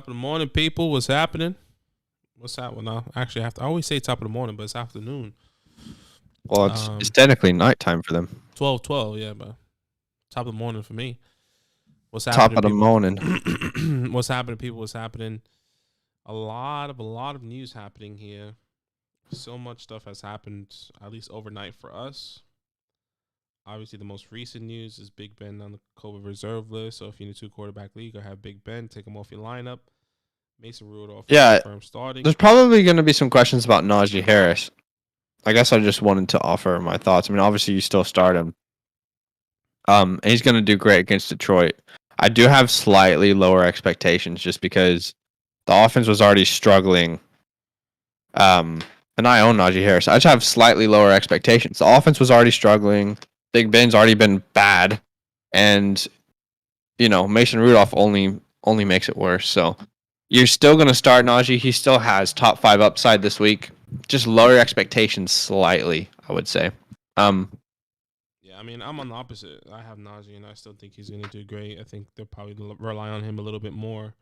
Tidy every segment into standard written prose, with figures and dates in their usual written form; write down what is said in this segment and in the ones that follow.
Top of the morning, people. What's happening? What's happening? Well, no, actually, I always say top of the morning, but it's afternoon. Well, it's technically nighttime for them. 12, yeah, but top of the morning for me. What's Top happening? of the morning. What's happening, people? What's happening? A lot of news happening here. So much stuff has happened, at least overnight for us. Obviously, the most recent news is Big Ben on the COVID reserve list. So if you need a 2-quarterback league, or have Big Ben, take him off your lineup. Mason Rudolph is confirmed starting. There's probably going to be some questions about Najee Harris. I guess I just wanted to offer my thoughts. I mean, obviously, you still start him. And he's going to do great against Detroit. I do have slightly lower expectations just because the offense was already struggling. And I own Najee Harris. I just have slightly lower expectations. The offense was already struggling. Big Ben's already been bad. And, Mason Rudolph only makes it worse. So you're still going to start Najee. He still has top 5 upside this week. Just lower expectations slightly, I would say. Yeah, I mean, I'm on the opposite. I have Najee, and I still think he's going to do great. I think they'll probably rely on him a little bit more.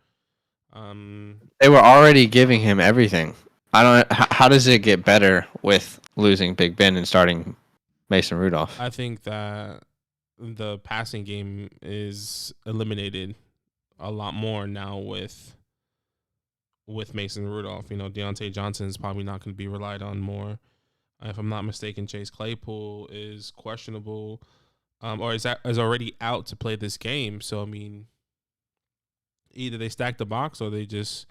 They were already giving him everything. I don't. How does it get better with losing Big Ben and starting Mason Rudolph? I think that the passing game is eliminated a lot more now with Mason Rudolph. Deontay Johnson is probably not going to be relied on more. If I'm not mistaken, Chase Claypool is questionable, or is already out to play this game. So I mean, either they stack the box or they just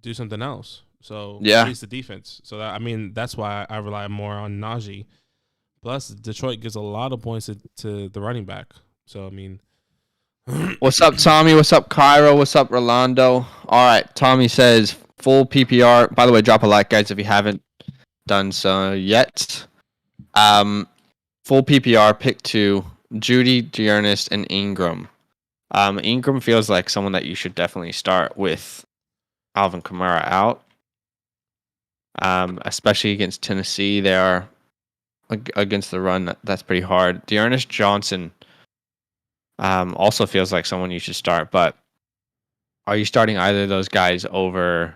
do something else. So yeah, at least the defense. So that's why I rely more on Najee. Plus, Detroit gives a lot of points to the running back. So I mean, what's up, Tommy? What's up, Cairo? What's up, Rolando? All right, Tommy says full PPR. By the way, drop a like, guys, if you haven't done so yet. Full PPR pick 2: Judy, Dearness, and Ingram. Ingram feels like someone that you should definitely start with Alvin Kamara out. Especially against Tennessee, they are against the run. That's pretty hard. Dearness Johnson also feels like someone you should start, but are you starting either of those guys over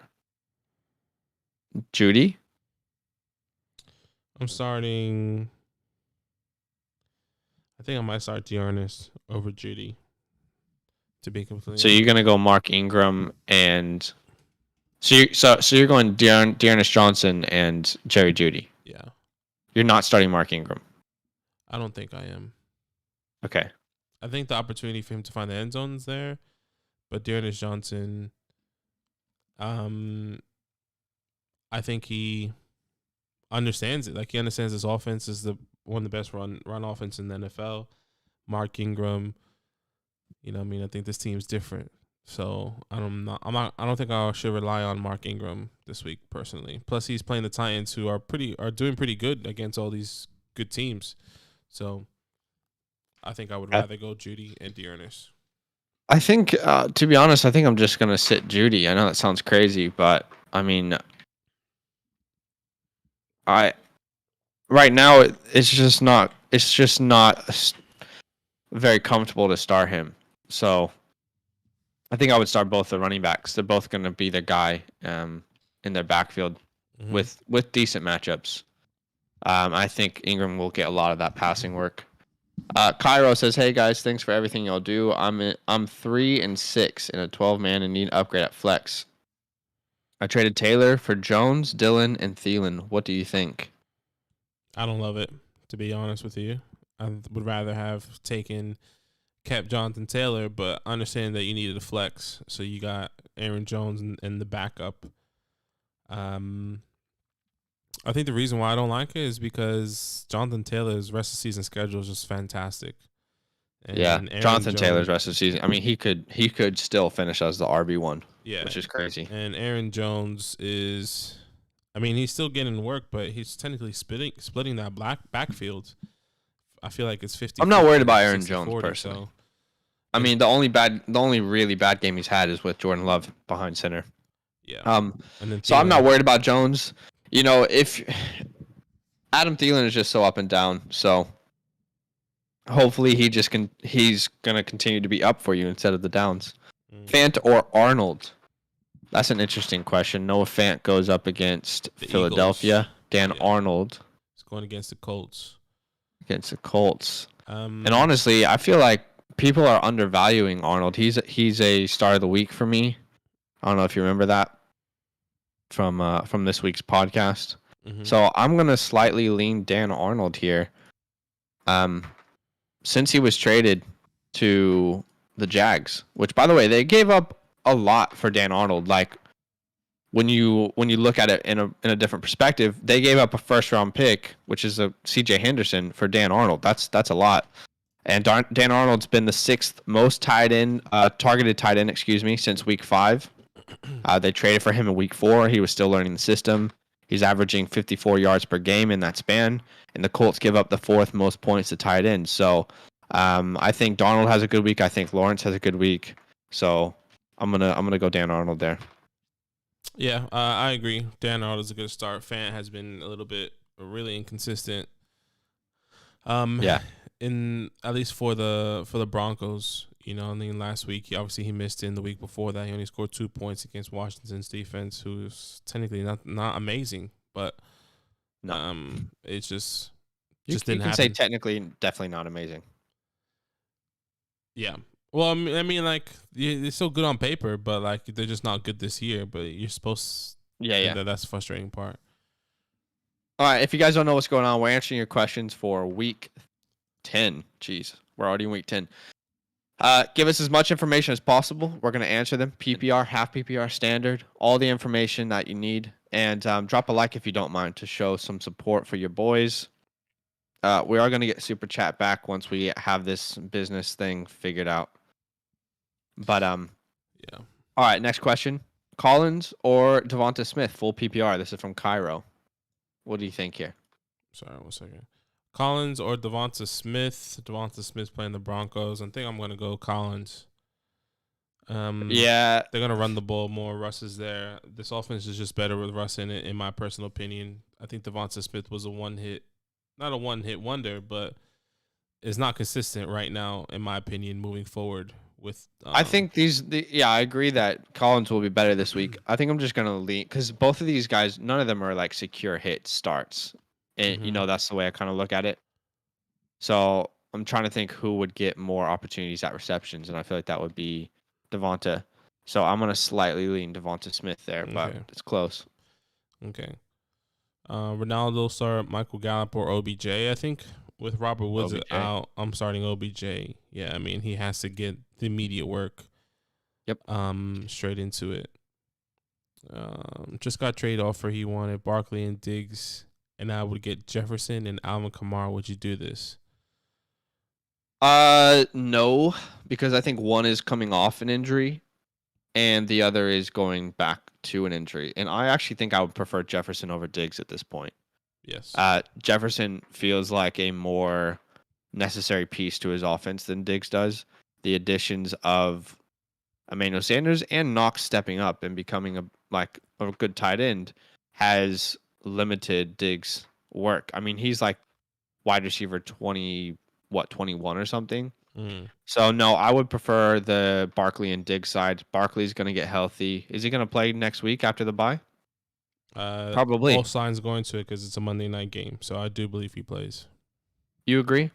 Judy? I'm starting. I think I might start Dearness over Judy. To be completely. So you're gonna go Mark Ingram and so you're going Dearness Johnson and Jerry Jeudy. Yeah. You're not starting Mark Ingram. I don't think I am. Okay. I think the opportunity for him to find the end zone is there, but Dearness Johnson, I think he understands it. Like, he understands this offense is one of the best run offense in the NFL. Mark Ingram, I think this team's different. So I don't think I should rely on Mark Ingram this week personally. Plus, he's playing the Titans, who are doing pretty good against all these good teams. So I think I would rather go Judy and Dearness. I think, to be honest, I think I'm just gonna sit Judy. I know that sounds crazy, but I mean, right now it's just not very comfortable to start him. So I think I would start both the running backs. They're both going to be the guy in their backfield with decent matchups. I think Ingram will get a lot of that passing work. Cairo says, "Hey guys, thanks for everything y'all do. I'm 3-6 in a 12-man and need an upgrade at flex. I traded Taylor for Jones, Dillon, and Thielen. What do you think?" I don't love it, to be honest with you. I would rather have kept Jonathan Taylor, but understand that you needed a flex, so you got Aaron Jones in the backup. I think the reason why I don't like it is because Jonathan Taylor's rest of season schedule is just fantastic. And Jonathan Taylor's rest of the season. I mean, he could still finish as the RB1. Yeah, which is crazy. And Aaron Jones is, he's still getting work, but he's technically splitting that backfield. I feel like it's 50. I'm not worried about Aaron Jones 40, personally. So. I mean, the only really bad game he's had is with Jordan Love behind center. Yeah. So I'm not worried about Jones. If Adam Thielen is just so up and down, so hopefully he's gonna continue to be up for you instead of the downs. Fant or Arnold? That's an interesting question. Noah Fant goes up against The Philadelphia. Eagles. Dan Arnold He's going against the Colts. against the Colts. And honestly, I feel like people are undervaluing Arnold. He's a start of the week for me. I don't know if you remember that from this week's podcast. Mm-hmm. So I'm gonna slightly lean Dan Arnold here. Since he was traded to the Jags, which by the way they gave up a lot for Dan Arnold. Like when you look at it in a different perspective, they gave up a first round pick, which is a CJ Henderson, for Dan Arnold. That's a lot. And Dan Arnold's been the 6th most targeted tight end, since week 5. They traded for him in week 4. He was still learning the system. He's averaging 54 yards per game in that span, and the Colts give up the 4th most points to tight ends. So I think Darnold has a good week. I think Lawrence has a good week. So I'm gonna go Dan Arnold there. Yeah, I agree. Dan Arnold is a good start. Fant has been a little bit really inconsistent. Yeah. In at least for the Broncos, I mean, last week he missed in the week before that. He only scored 2 points against Washington's defense, who's technically not amazing, but it's just didn't happen. You can say technically, definitely not amazing. Yeah. Well, I mean, like they're still good on paper, but like they're just not good this year. But you're supposed, that's the frustrating part. All right, if you guys don't know what's going on, we're answering your questions for week 10. Jeez, we're already in week 10. Give us as much information as possible. We're going to answer them. PPR, half PPR, standard, all the information that you need. And drop a like if you don't mind to show some support for your boys. We are going to get Super Chat back once we have this business thing figured out. But, yeah. All right, next question. Collins or Devonta Smith, full PPR. This is from Cairo. What do you think here? Sorry, 1 second. Collins or Devonta Smith? Devonta Smith playing the Broncos. I think I'm going to go Collins. Yeah. They're going to run the ball more. Russ is there. This offense is just better with Russ in it, in my personal opinion. I think Devonta Smith was not a one-hit wonder, but is not consistent right now, in my opinion, moving forward. With I think I agree that Collins will be better this week. I think I'm just going to lean, because both of these guys, none of them are like secure hit starts. And, that's the way I kind of look at it. So I'm trying to think who would get more opportunities at receptions, and I feel like that would be Devonta. So I'm going to slightly lean Devonta Smith there, but it's close. Okay. Ronaldo start Michael Gallup or OBJ, I think. With Robert Woods out, I'm starting OBJ. Yeah, I mean, he has to get the immediate work. Yep. Straight into it. Just got trade offer. He wanted Barkley and Diggs, and I would get Jefferson and Alvin Kamara. Would you do this? No, because I think one is coming off an injury, and the other is going back to an injury. And I actually think I would prefer Jefferson over Diggs at this point. Yes. Jefferson feels like a more necessary piece to his offense than Diggs does. The additions of Emmanuel Sanders and Knox stepping up and becoming a good tight end has limited Diggs' work. I mean, he's like wide receiver 21 or something. So no, I would prefer the Barkley and Diggs side. Barkley's going to get healthy. Is he going to play next week after the bye? Probably. All signs going to it because it's a Monday night game, so I do believe he plays. You agree?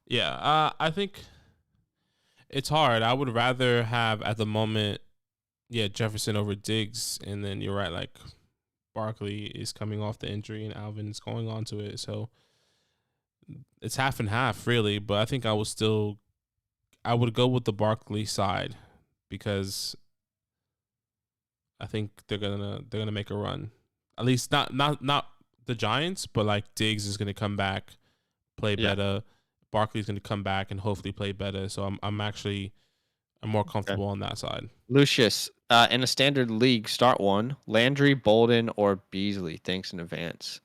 Yeah, I think it's hard. I would rather have at the moment, Jefferson over Diggs, and then you're right, like Barkley is coming off the injury and Alvin's going on to it, so it's half and half really. But I think I would go with the Barkley side because I think they're gonna make a run. At least not the Giants, but like Diggs is gonna come back, play better. Barkley's gonna come back and hopefully play better. So I'm more comfortable on that side. Lucius, in a standard league, start one: Landry, Bolden, or Beasley. Thanks in advance.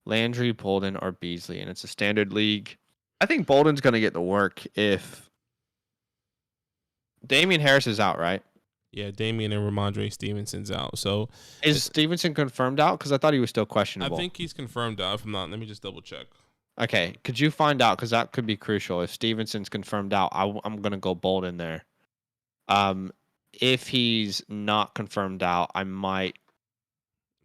Landry, Bolden, or Beasley, and it's a standard league. I think Bolden's gonna get the work if Damian Harris is out, right? Yeah, Damian and Ramondre Stevenson's out. So is Stevenson confirmed out? Because I thought he was still questionable. I think he's confirmed out. If I'm not, let me just double check. Okay, could you find out? Because that could be crucial. If Stevenson's confirmed out, I'm gonna go Bolden there. if he's not confirmed out, I might.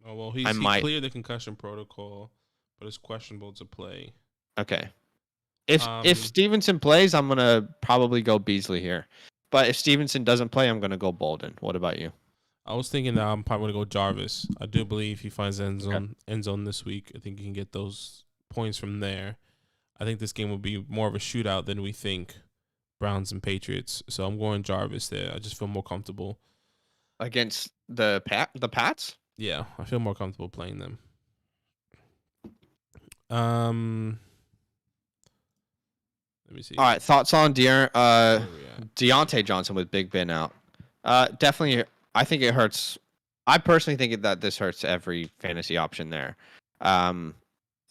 Oh well, he cleared the concussion protocol, but it's questionable to play. Okay. If Stevenson plays, I'm gonna probably go Beasley here. But if Stevenson doesn't play, I'm gonna go Bolden. What about you? I was thinking that I'm probably gonna go Jarvis. I do believe he finds end zone this week. I think he can get those points from there. I think this game will be more of a shootout than we think. Browns and Patriots. So I'm going Jarvis there. I just feel more comfortable against the Pats. Yeah, I feel more comfortable playing them. Let me see. All right, thoughts on Deontay Johnson with Big Ben out? Definitely, I think it hurts. I personally think that this hurts every fantasy option there.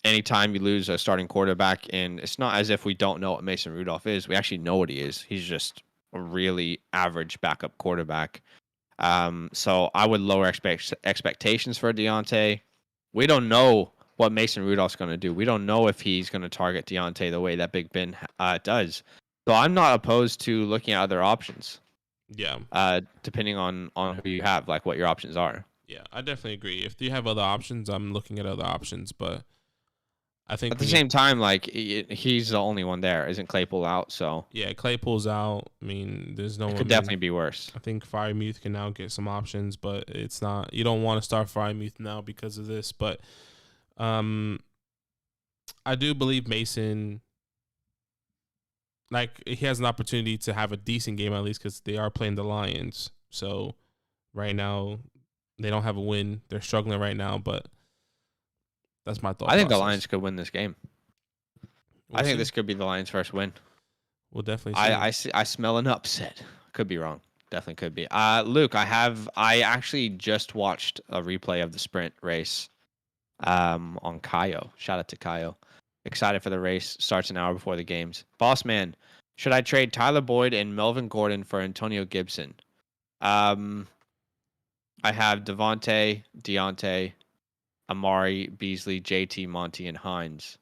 Anytime you lose a starting quarterback, and it's not as if we don't know what Mason Rudolph is. We actually know what he is. He's just a really average backup quarterback. So I would lower expectations for Deontay. We don't know what Mason Rudolph's going to do. We don't know if he's going to target Deontay the way that Big Ben does. So I'm not opposed to looking at other options. Yeah. Depending on who you have, like what your options are. Yeah, I definitely agree. If you have other options, I'm looking at other options, but I think at the same time, like he's the only one there. Isn't Claypool out? So yeah, Claypool's out. I mean, there's no. It could definitely be worse. I think Freiermuth can now get some options, but it's not. You don't want to start Freiermuth now because of this. But I do believe Mason. Like he has an opportunity to have a decent game at least because they are playing the Lions. So right now they don't have a win. They're struggling right now, but. That's my thought. I think the Lions could win this game. I think this could be the Lions' first win. We'll definitely see. I smell an upset. Could be wrong. Definitely could be. Luke, I actually just watched a replay of the sprint race on Kaio. Shout out to Kaio. Excited for the race. Starts an hour before the games. Boss man, should I trade Tyler Boyd and Melvin Gordon for Antonio Gibson? I have Devonta, Deontay, Amari, Beasley, JT, Monty, and Hines.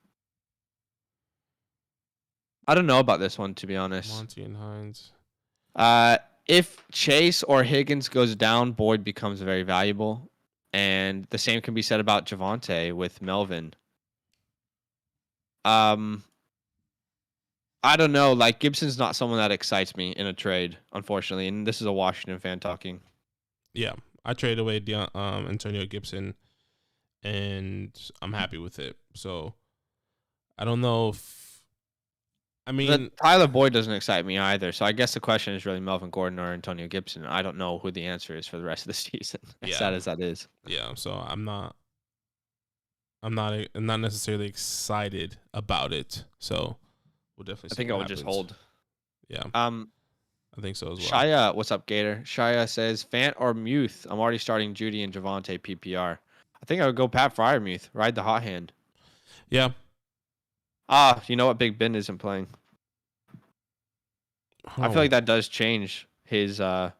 I don't know about this one, to be honest. Monty and Hines. If Chase or Higgins goes down, Boyd becomes very valuable. And the same can be said about Javonte with Melvin. I don't know. Like, Gibson's not someone that excites me in a trade, unfortunately. And this is a Washington fan talking. Yeah, I traded away Antonio Gibson. And I'm happy with it. So I don't know if Tyler Boyd doesn't excite me either. So I guess the question is really Melvin Gordon or Antonio Gibson. I don't know who the answer is for the rest of the season. As sad as that is. Yeah. So I'm not necessarily excited about it. So we'll definitely. I think I would just hold. Yeah. I think so as well. Shia, what's up, Gator? Shia says Fant or Muth. I'm already starting Judy and Javonte PPR. I think I would go Pat Freiermuth. Ride the hot hand. Yeah. You know what? Big Ben isn't playing. I feel like that does change his. I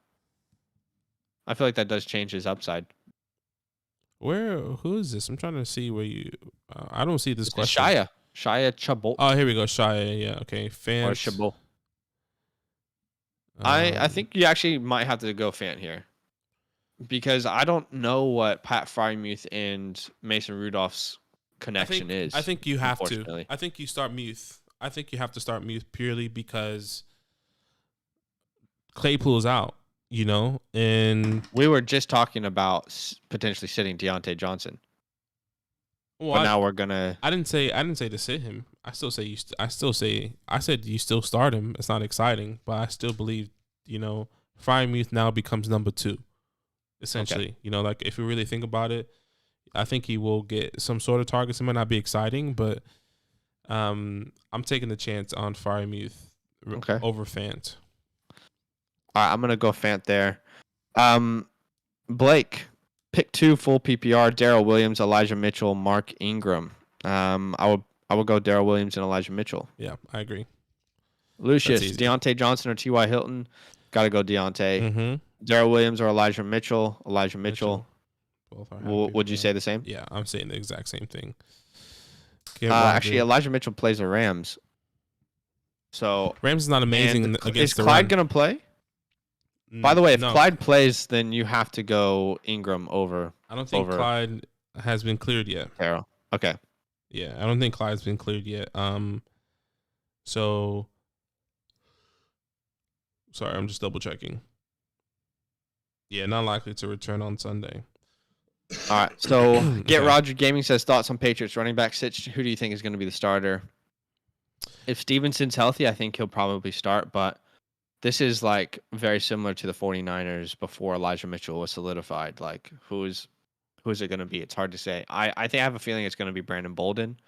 feel like that does change his upside. Who is this? I'm trying to see where you. I don't see this question. Shia Chabot. Oh, here we go. Shia. Yeah. Okay. Fant. Or Chabot. I think you actually might have to go Fant here. Because I don't know what Pat Freiermuth and Mason Rudolph's connection is. I think you have to. I think you start Muth. I think you have to start Muth purely because Claypool's out, and we were just talking about potentially sitting Deontay Johnson. Well, but now we're gonna. I didn't say to sit him. I said you still start him. It's not exciting, but I still believe Freiermuth now becomes number 2. Essentially, okay. Like if you really think about it, I think he will get some sort of targets. It might not be exciting, but I'm taking the chance on Freiermuth over Fant. All right, I'm gonna go Fant there. Blake, pick 2 full PPR: Darrell Williams, Elijah Mitchell, Mark Ingram. I would go Darrell Williams and Elijah Mitchell. Yeah, I agree. Lucius, Deontay Johnson or T.Y. Hilton? Got to go Deontay. Mm-hmm. Darrell Williams or Elijah Mitchell? Elijah Mitchell. Both are would you say the same? Yeah, I'm saying the exact same thing. Actually, Elijah Mitchell plays the Rams. So Rams is not amazing against the Rams. Is Clyde going to play? By the way, if No, Clyde plays, then you have to go Ingram over I don't think over Clyde has been cleared yet. Carroll. Okay. Yeah, I don't think Clyde's been cleared yet. So sorry, I'm just double checking. Yeah, not likely to return on Sunday. All right. So Get Okay. Roger Gaming says thoughts on Patriots running back Sitch. Who do you think is going to be the starter? If Stevenson's healthy, I think he'll probably start, but this is like very similar to the 49ers before Elijah Mitchell was solidified. Like who's it going to be? It's hard to say. I think I have a feeling it's going to be Brandon Bolden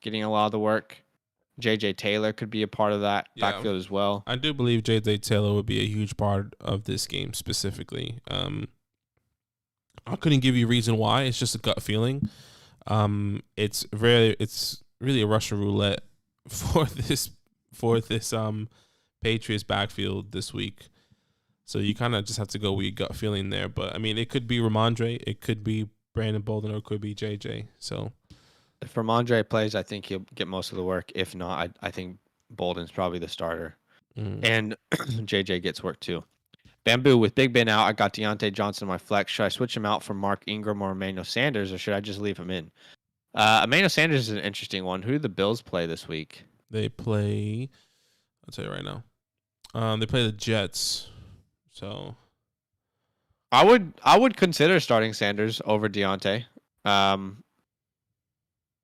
getting a lot of the work. JJ Taylor could be a part of that backfield as well. I do believe JJ Taylor would be a huge part of this game specifically. I couldn't give you a reason why. It's just a gut feeling. It's really a Russian roulette for this Patriots backfield this week. So you kind of just have to go with your gut feeling there. But I mean, it could be Ramondre, it could be Brandon Bolden, or it could be JJ. So if Ramondre plays, I think he'll get most of the work. If not, I think Bolden's probably the starter, and JJ gets work too. Bamboo, with Big Ben out, I got Deontay Johnson in my flex. Should I switch him out for Mark Ingram or Emmanuel Sanders, or should I just leave him in? Emmanuel Sanders is an interesting one. Who do the Bills play this week? They play, I'll tell you right now. They play the Jets. So I would consider starting Sanders over Deontay.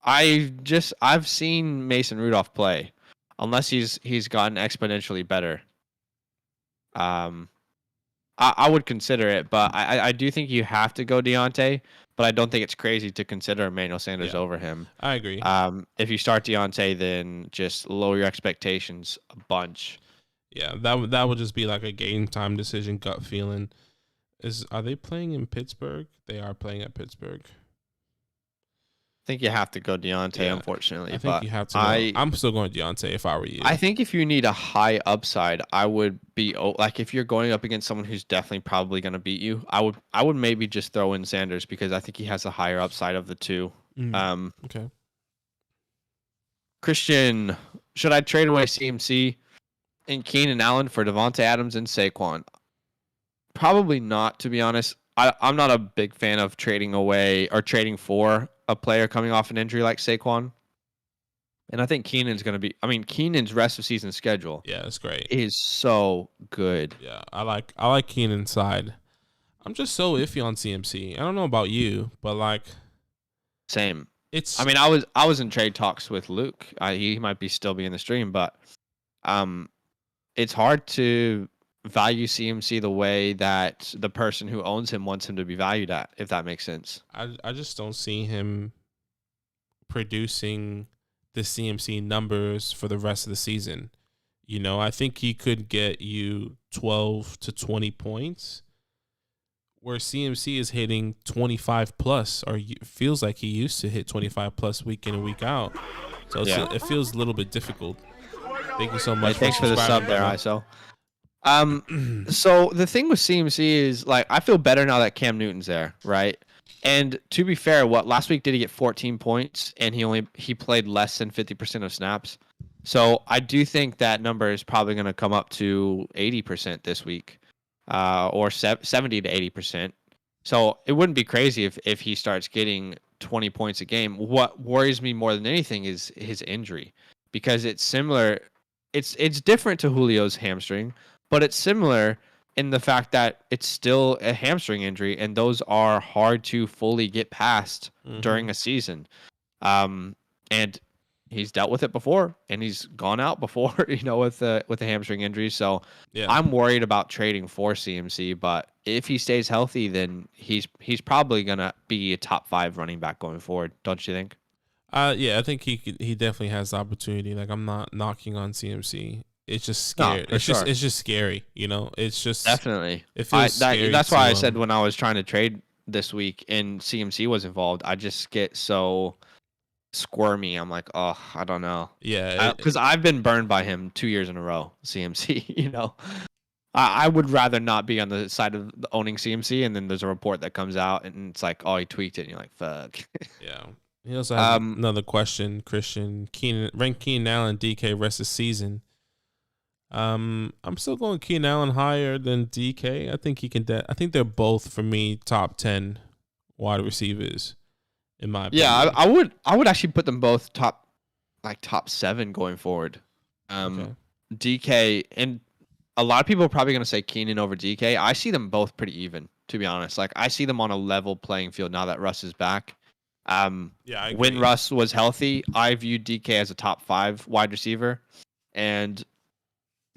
I've seen Mason Rudolph play, unless he's gotten exponentially better. I would consider it, but I do think you have to go Deontay, but I don't think it's crazy to consider Emmanuel Sanders over him. I agree. If you start Deontay, then just lower your expectations a bunch. Yeah, that would just be like a game time decision, gut feeling. Are they playing in Pittsburgh? They are playing at Pittsburgh. I think you have to go Deontay, unfortunately. I think you have to go. I'm still going Deontay if I were you. I think if you need a high upside, I would be like, if you're going up against someone who's definitely probably going to beat you, I would maybe just throw in Sanders because I think he has a higher upside of the two. Okay. Christian, should I trade away CMC and Keenan Allen for Devonta Adams and Saquon? Probably not, to be honest. I'm not a big fan of trading away or trading for a player coming off an injury like Saquon. And I think Keenan's going to be... I mean, Keenan's rest of season schedule... Yeah, that's great. ...is so good. Yeah, I like Keenan's side. I'm just so iffy on CMC. I don't know about you, but like... Same. I mean, I was in trade talks with Luke. He might still be in the stream, but it's hard to value CMC the way that the person who owns him wants him to be valued at, if that makes sense. I just don't see him producing the CMC numbers for the rest of the season. You know, I think he could get you 12 to 20 points, where CMC is hitting 25 plus, or feels like he used to hit 25 plus week in and week out. So it feels a little bit difficult. Thank you so much. Thanks for the sub there, ISO. So the thing with CMC is, like, I feel better now that Cam Newton's there, right? And to be fair, last week did he get 14 points, and he played less than 50% of snaps. So I do think that number is probably going to come up to 80% this week, or 70 to 80%. So it wouldn't be crazy if he starts getting 20 points a game. What worries me more than anything is his injury, because it's similar. It's different to Julio's hamstring, but it's similar in the fact that it's still a hamstring injury, and those are hard to fully get past during a season. And he's dealt with it before, and he's gone out before, with the hamstring injury. So I'm worried about trading for CMC, but if he stays healthy, then he's probably gonna be a top 5 running back going forward. Don't you think? Yeah, I think he definitely has the opportunity. Like, I'm not knocking on CMC. It's just scary. No, it's just scary. It's just definitely. It feels scary. That's why I said when I was trying to trade this week and CMC was involved, I just get so squirmy. I'm like, oh, I don't know. Yeah, because I've been burned by him 2 years in a row. CMC. I would rather not be on the side of owning CMC, and then there's a report that comes out and it's like, oh, he tweaked it, and you're like, fuck. Yeah. He also has another question, Christian. Rank Keenan Allen DK rest of season. I'm still going Keenan Allen higher than DK. I think he can. I think they're both for me top 10 wide receivers in my Yeah, opinion. I would actually put them both top 7 going forward. Okay. DK, and a lot of people are probably going to say Keenan over DK. I see them both pretty even, to be honest. Like, I see them on a level playing field now that Russ is back. Yeah, I When agree. Russ was healthy, I viewed DK as a top 5 wide receiver. And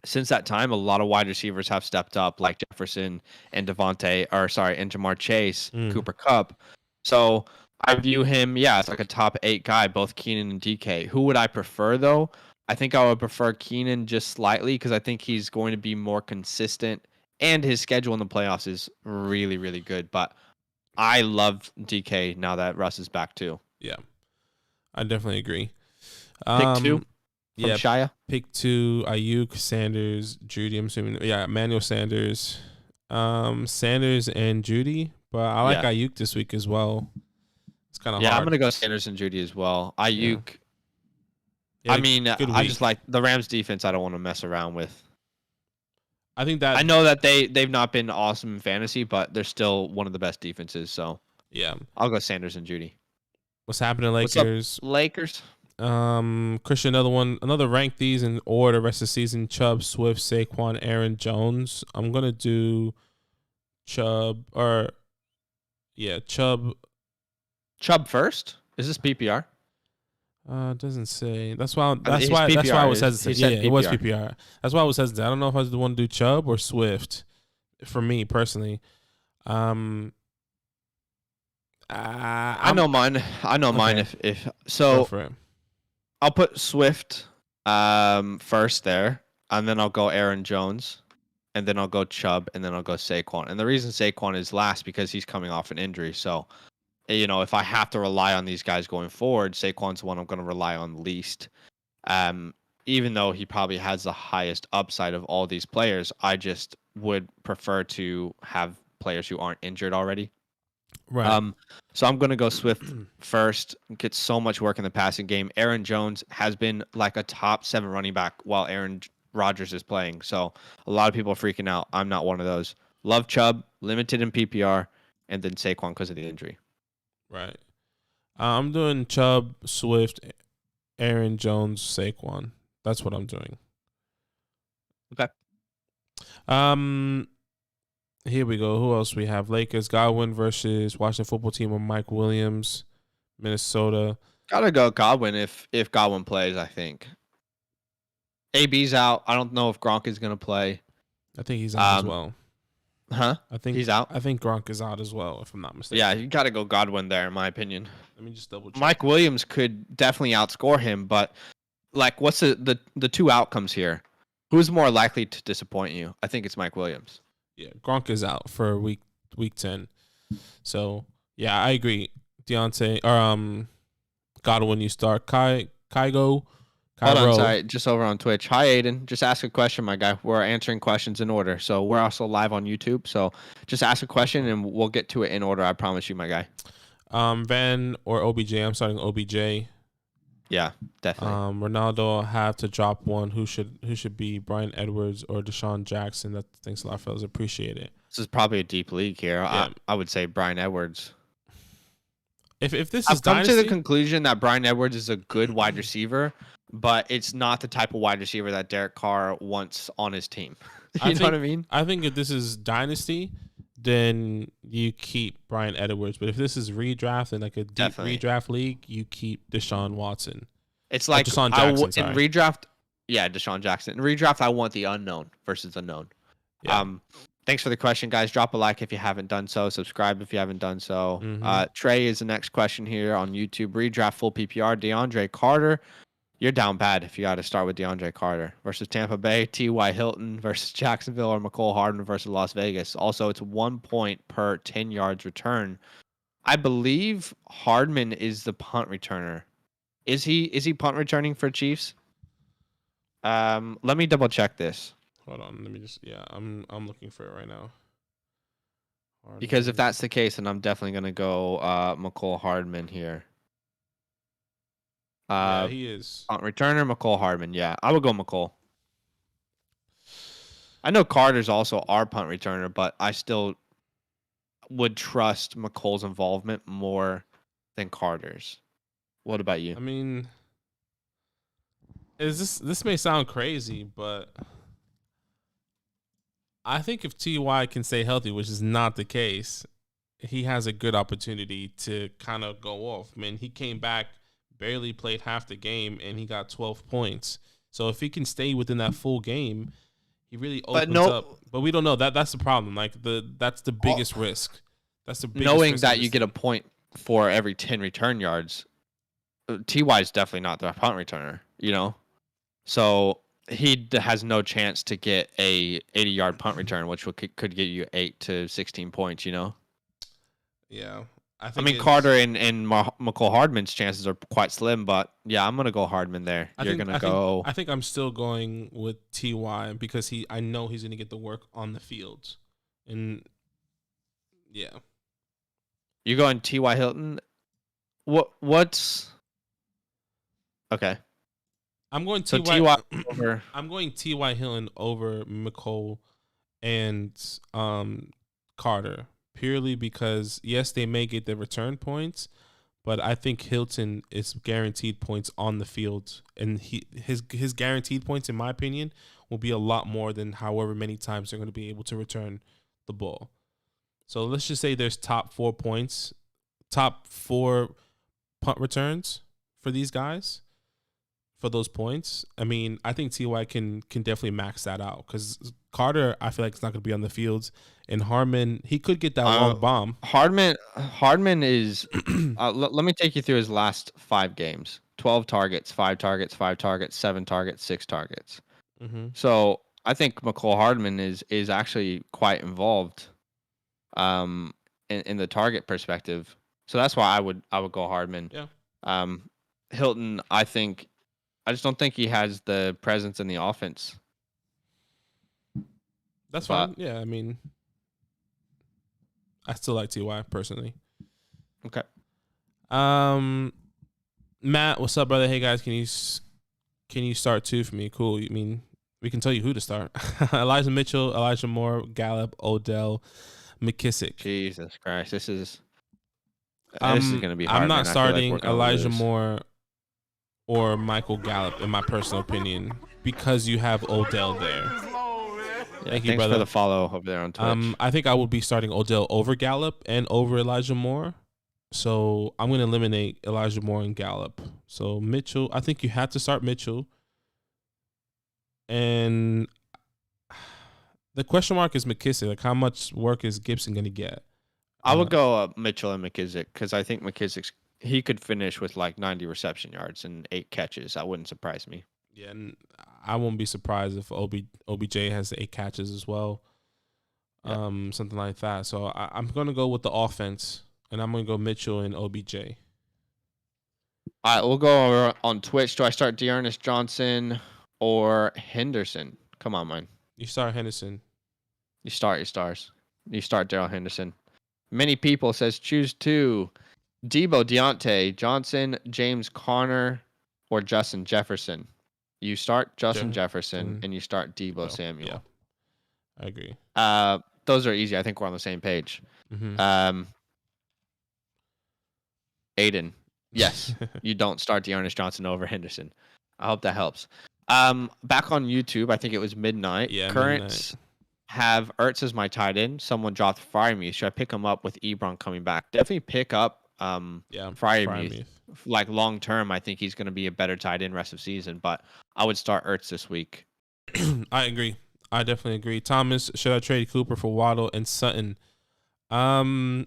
since that time, a lot of wide receivers have stepped up, like Jefferson and and Jamar Chase, Cooper Kupp. So I view him, as like a top 8 guy, both Keenan and DK. Who would I prefer, though? I think I would prefer Keenan just slightly because I think he's going to be more consistent, and his schedule in the playoffs is really, really good. But I love DK now that Russ is back, too. Yeah, I definitely agree. Pick 2 from Yeah, Shia. pick 2, Ayuk, Sanders, Judy. I'm assuming. Yeah, Emmanuel Sanders, Sanders and Judy. But I like Ayuk this week as well. It's kind of hard. I'm gonna go Sanders and Judy as well. Ayuk. Yeah, I mean, good I week. just like the Rams defense. I don't want to mess around with. I think that I know that they've not been awesome in fantasy, but they're still one of the best defenses. So yeah, I'll go Sanders and Judy. what's happening, What's up, Lakers? Lakers. Christian, another rank these in order rest of the season. Chubb, Swift, Saquon, Aaron Jones. I'm gonna do Chubb Chubb. Chubb first. Is this PPR? It doesn't say. That's why PPR. I was hesitant. Yeah, PPR. it was PPR. That's why I was hesitant. I don't know if I was the one to do Chubb or Swift. For me personally, I know mine. If so. Go for it. I'll put Swift first there, and then I'll go Aaron Jones, and then I'll go Chubb, and then I'll go Saquon. And the reason Saquon is last because he's coming off an injury. So, if I have to rely on these guys going forward, Saquon's the one I'm going to rely on least. Even though he probably has the highest upside of all these players, I just would prefer to have players who aren't injured already. Right. So I'm going to go Swift first. Gets so much work in the passing game. Aaron Jones has been like a top 7 running back while Aaron Rodgers is playing. So a lot of people are freaking out. I'm not one of those. Love Chubb, limited in PPR, and then Saquon because of the injury. Right. I'm doing Chubb, Swift, Aaron Jones, Saquon. That's what I'm doing. Okay. Here we go. Who else we have? Lakers, Godwin versus Washington football team of Mike Williams, Minnesota. Gotta go Godwin if Godwin plays, I think. AB's out. I don't know if Gronk is gonna play. I think he's out as well. Huh? I think he's out. I think Gronk is out as well, if I'm not mistaken. Yeah, you gotta go Godwin there, in my opinion. Let me just double check. Mike Williams could definitely outscore him, but like, what's the two outcomes here? Who's more likely to disappoint you? I think it's Mike Williams. Yeah, Gronk is out for week 10. So yeah, I agree. Deontay or Godwin, you start Kygo. Hold on, sorry, just over on Twitch. Hi, Aiden. Just ask a question, my guy. We're answering questions in order. So we're also live on YouTube. So just ask a question and we'll get to it in order. I promise you, my guy. Van or OBJ. I'm starting OBJ. Yeah, definitely. Ronaldo have to drop one. Who should be Brian Edwards or Deshaun Jackson? Thanks a lot, fellas. Appreciate it. This is probably a deep league here. Yeah. I would say Brian Edwards. If this I've is come Dynasty, to the conclusion that Brian Edwards is a good wide receiver, but it's not the type of wide receiver that Derek Carr wants on his team. You know what I mean? I think if this is Dynasty, then you keep Brian Edwards. But if this is redraft and like a deep redraft league, you keep Deshaun Watson. It's like Deshaun Jackson, in redraft. Yeah, Deshaun Jackson. In redraft, I want the unknown versus the known. Yeah. Thanks for the question, guys. Drop a like if you haven't done so. Subscribe if you haven't done so. Trey is the next question here on YouTube. Redraft full PPR. Deandre Carter. You're down bad if you got to start with Deandre Carter versus Tampa Bay. T.Y. Hilton versus Jacksonville, or Nicole Hardman versus Las Vegas. Also, it's 1 point per 10 yards return. I believe Hardman is the punt returner. Is he punt returning for Chiefs? Let me double check this. Hold on, let me just I'm looking for it right now. Hardman. Because if that's the case, then I'm definitely gonna go Nicole Hardman here. Yeah, he is punt returner Nicole Hardman. Yeah, I would go Nicole. I know Carter's also our punt returner, but I still would trust McColl's involvement more than Carter's. What about you? I mean, this may sound crazy, but I think if Ty can stay healthy, which is not the case, he has a good opportunity to kind of go off. I mean, he came back, barely played half the game, and he got 12 points. So if he can stay within that full game, he really opens up. But we don't know. That's the problem. Like that's the biggest risk. That's the biggest knowing risk that you get a point for every 10 return yards. Ty is definitely not the punt returner, you know? So he has no chance to get a 80-yard punt return, which could get you 8 to 16 points, you know? Yeah. I mean, Carter and Nicole Hardman's chances are quite slim, but yeah, I'm going to go Hardman there. I think I'm still going with Ty because I know he's going to get the work on the field. And yeah. You going T.Y. Hilton? What's okay? I'm going T.Y. over. I'm going T.Y. Hilton over McCole and Carter purely because yes, they may get the return points, but I think Hilton is guaranteed points on the field, and his guaranteed points, in my opinion, will be a lot more than however many times they're going to be able to return the ball. So let's just say there's top 4 punt returns for these guys for those points. I mean, I think Ty can definitely max that out because Carter, I feel like it's not going to be on the fields, and Hardman, he could get that long bomb. Hardman is. Let me take you through his last 5 games: 12 targets, 5 targets, 5 targets, 7 targets, 6 targets. Mm-hmm. So I think Nicole Hardman is actually quite involved. In the target perspective, so that's why I would go Hardman. Yeah. Hilton, I just don't think he has the presence in the offense. That's fine. Yeah, I mean, I still like Ty personally. Okay. Matt, what's up, brother? Hey guys, can you start 2 for me? Cool. I mean, we can tell you who to start. Elijah Mitchell, Elijah Moore, Gallup, Odell, McKissick. Jesus Christ, this is going to be hard. I'm not starting Elijah Moore or Michael Gallup, in my personal opinion, because you have Odell there. Thank you, brother. For the follow over there on Twitch. I think I would be starting Odell over Gallup and over Elijah Moore. So I'm going to eliminate Elijah Moore and Gallup. So Mitchell, I think you have to start Mitchell. And the question mark is McKissick. Like, how much work is Gibson going to get? I would go Mitchell and McKissick because I think he could finish with like 90 reception yards and 8 catches. That wouldn't surprise me. Yeah, and I won't be surprised if OBJ has 8 catches as well, something like that. So I'm going to go with the offense, and I'm going to go Mitchell and OBJ. All right, we'll go over on Twitch. Do I start Dearness Johnson or Henderson? Come on, man. You start Henderson. You start your stars. You start Darrell Henderson. Many people says choose 2. Debo, Deontay, Johnson, James Conner, or Justin Jefferson. You start Justin Jefferson and you start Debo Samuel. Yeah, I agree. Those are easy. I think we're on the same page. Mm-hmm. Aiden, yes, you don't start Dearness Johnson over Henderson. I hope that helps. Back on YouTube, I think it was midnight. Yeah, Currents have Ertz as my tight end. Someone dropped Freiermuth. Should I pick him up with Ebron coming back? Definitely pick up Freiermuth. Like long term, I think he's going to be a better tight end rest of season. But I would start Ertz this week. I agree. I definitely agree. Thomas, should I trade Cooper for Waddle and Sutton? No.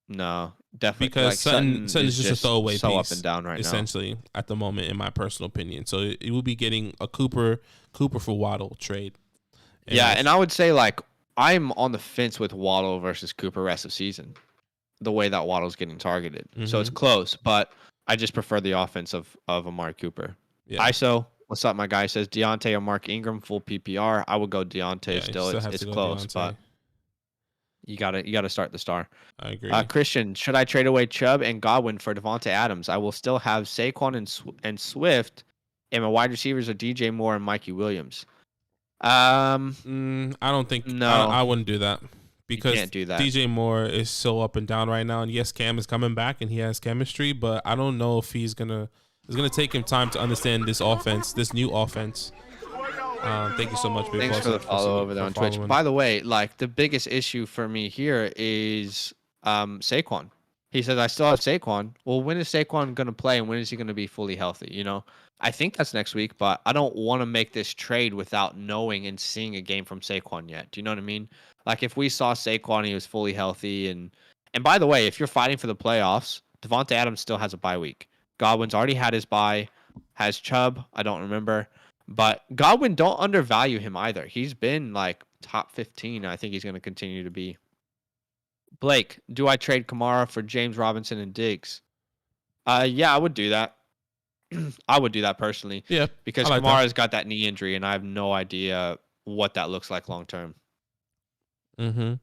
No, definitely. Because like Sutton is just a throwaway so piece. Up and down right essentially, now. At the moment, in my personal opinion. So it will be getting a Cooper for Waddle trade. And I would say like I'm on the fence with Waddle versus Cooper rest of season. The way that Waddle's getting targeted. Mm-hmm. So it's close, but I just prefer the offense of Amari Cooper. Yeah. ISO, what's up, my guy? Says Deontay or Mark Ingram, full PPR. I would go Deontay still. It's close, Deontay. But you gotta start the star. I agree. Christian, should I trade away Chubb and Godwin for Devonta Adams? I will still have Saquon and Swift and my wide receivers are DJ Moore and Mikey Williams. I don't think No. I wouldn't do that You because can't do that. DJ Moore is so up and down right now. And yes, Cam is coming back and he has chemistry, but I don't know if it's gonna take him time to understand this offense, this new offense. Thank you so much, Big Thanks Boss, for the follow over there on Twitch. following. By the way, like the biggest issue for me here is Saquon. He says I still have Saquon. Well, when is Saquon going to play and when is he going to be fully healthy? You know, I think that's next week, but I don't want to make this trade without knowing and seeing a game from Saquon yet. Do you know what I mean? Like if we saw Saquon, he was fully healthy, and by the way, if you're fighting for the playoffs, Devonta Adams still has a bye week. Godwin's already had his bye. Has Chubb? I don't remember. But Godwin, don't undervalue him either. He's been like top 15. I think he's going to continue to be. Blake, do I trade Kamara for James Robinson and Diggs? Yeah, I would do that. I would do that personally. Yeah, because Kamara's got that knee injury, and I have no idea what that looks like long term. Mm-hmm. Do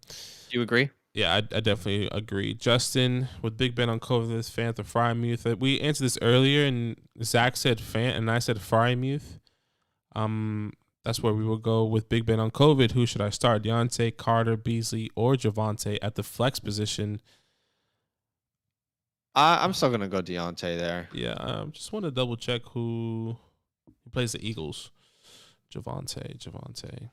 you agree? Yeah, I definitely agree. Justin, with Big Ben on COVID, Fantha Frymuth. We answered this earlier, and Zach said Fant, and I said Frymuth. That's where we will go with Big Ben on COVID. Who should I start? Deontay, Carter, Beasley, or Devonta at the flex position? I'm still gonna go Deontay there. Yeah, just want to double check who plays the Eagles. Devonta.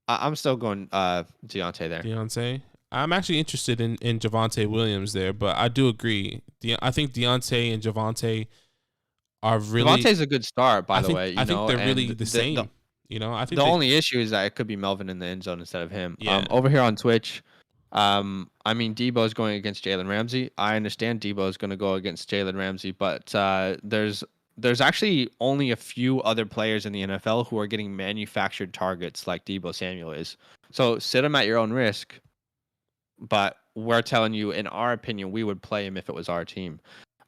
I'm still going Deontay there. Deontay. I'm actually interested in Javonte Williams there, but I do agree. I think Deontay and Javonte are really. Devontae's a good start, by the way. I think they're really the same. I think the only issue is that it could be Melvin in the end zone instead of him. Yeah. Over here on Twitch, I mean, Debo's going against Jalen Ramsey. I understand Debo's going to go against Jalen Ramsey, but there's actually only a few other players in the NFL who are getting manufactured targets like Debo Samuel is. So sit him at your own risk. But we're telling you, in our opinion, we would play him if it was our team.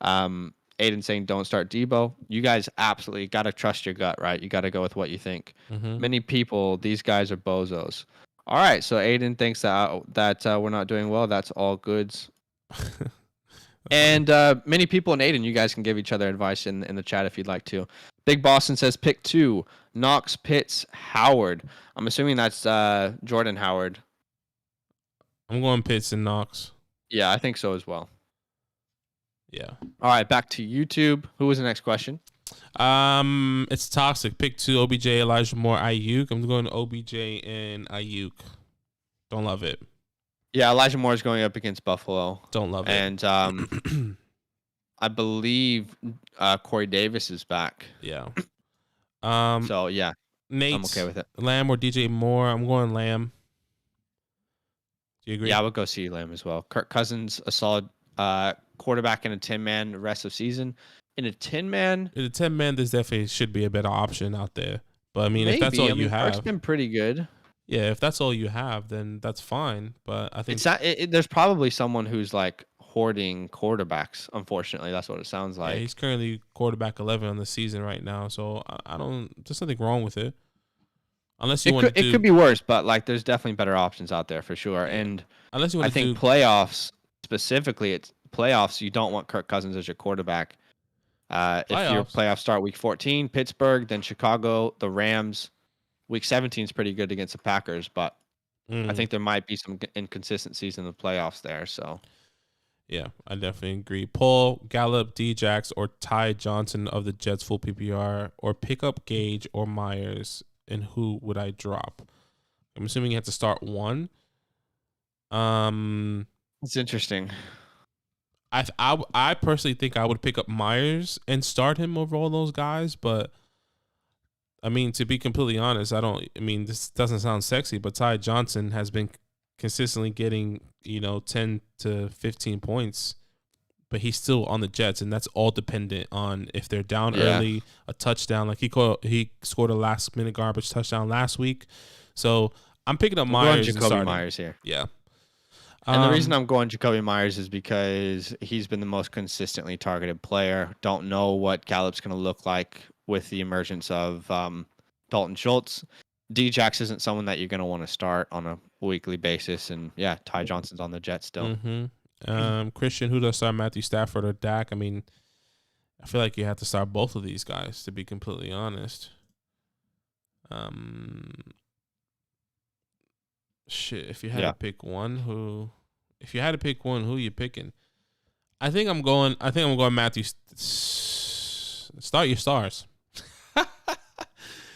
Aiden saying don't start Debo. You guys absolutely got to trust your gut, right? You got to go with what you think. Mm-hmm. Many people, these guys are bozos. All right, so Aiden thinks that we're not doing well. That's all goods. And many people in Aiden, you guys can give each other advice in the chat if you'd like to. Big Boston says pick 2. Knox, Pitts, Howard. I'm assuming that's Jordan Howard. I'm going Pitts and Knox. Yeah, I think so as well. Yeah. All right, back to YouTube. Who was the next question? It's toxic. Pick 2, OBJ, Elijah Moore, Ayuk. I'm going to OBJ and Ayuk. Don't love it. Yeah, Elijah Moore is going up against Buffalo. Don't love it. And I believe Corey Davis is back. Yeah. So yeah, Nate, I'm okay with it. Lamb or DJ Moore. I'm going Lamb. Do you agree? Yeah, I would go see Lamb as well. Kirk Cousins, a solid quarterback in a 10-man the rest of season. In a 10-man, there's definitely should be a better option out there. But I mean, maybe. if that's all you have, Kirk's been pretty good. Yeah, if that's all you have, then that's fine. But I think it's not. There's probably someone who's like hoarding quarterbacks. Unfortunately, that's what it sounds like. Yeah, he's currently quarterback 11 on the season right now, so I don't. There's nothing wrong with it, unless you want to. It could be worse, but like there's definitely better options out there for sure. And unless you want I think playoffs specifically, it's playoffs. You don't want Kirk Cousins as your quarterback. If your playoffs start week 14, Pittsburgh, then Chicago, the Rams. Week 17 is pretty good against the Packers, but I think there might be some inconsistencies in the playoffs there. So, yeah, I definitely agree. Paul, Gallup, Djax, or Ty Johnson of the Jets full PPR, or pick up Gage or Myers, and who would I drop? I'm assuming you have to start one. It's interesting. I personally think I would pick up Myers and start him over all those guys, but I mean, to be completely honest, this doesn't sound sexy, but Ty Johnson has been consistently getting, 10 to 15 points, but he's still on the Jets, and that's all dependent on if they're down early, a touchdown. Like he scored a last-minute garbage touchdown last week. So I'm picking up Myers. Jacoby Myers here. Yeah. And the reason I'm going Jacoby Myers is because he's been the most consistently targeted player. Don't know what Gallup's going to look like with the emergence of Dalton Schultz. Djax isn't someone that you're going to want to start on a weekly basis. And, yeah, Ty Johnson's on the Jets still. Mm-hmm. Christian, who does start, Matthew Stafford or Dak? I mean, I feel like you have to start both of these guys, to be completely honest. Shit. If you had to pick one, who you picking? I think I'm going Matthew. Start your stars.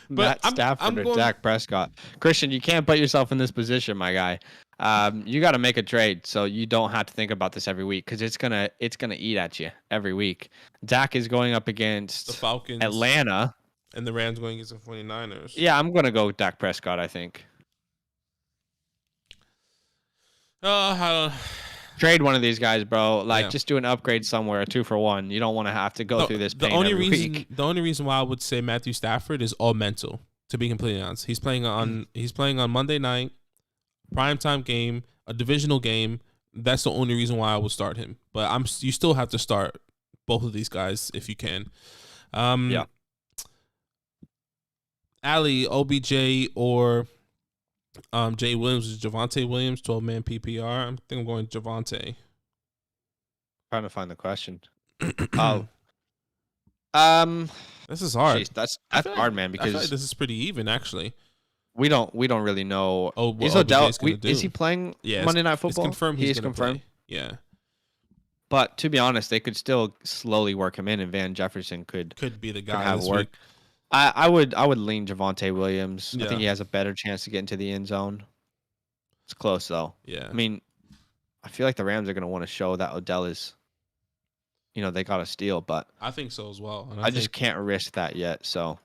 Matt Stafford or Dak Prescott. Christian, you can't put yourself in this position, my guy. You got to make a trade so you don't have to think about this every week because it's gonna eat at you every week. Dak is going up against the Falcons, Atlanta, and the Rams going against the 49ers. Yeah, I'm gonna go with Dak Prescott. I think. Trade one of these guys, bro. Just do an upgrade somewhere, a 2-for-1. You don't want to have to go through this pain every week. The only reason why I would say Matthew Stafford is all mental. To be completely honest, he's playing on Monday night, primetime game, a divisional game. That's the only reason why I would start him. But you still have to start both of these guys if you can. Yeah. Ali, OBJ, or Jay Williams, Devonta Williams, 12-man PPR. I think I'm going Devonta. Trying to find the question. This is hard. Geez, that's hard, man. Because I feel like this is pretty even, actually. We don't really know. Is Odell? Is he playing Monday Night Football? It's confirmed. He is confirmed. Play. Yeah. But to be honest, they could still slowly work him in, and Van Jefferson could be the guy. Have work. I would lean Javonte Williams. Yeah. I think he has a better chance to get into the end zone. It's close though. Yeah. I mean, I feel like the Rams are going to want to show that Odell is, they got to steal, but I think so as well. And I just can't risk that yet. So,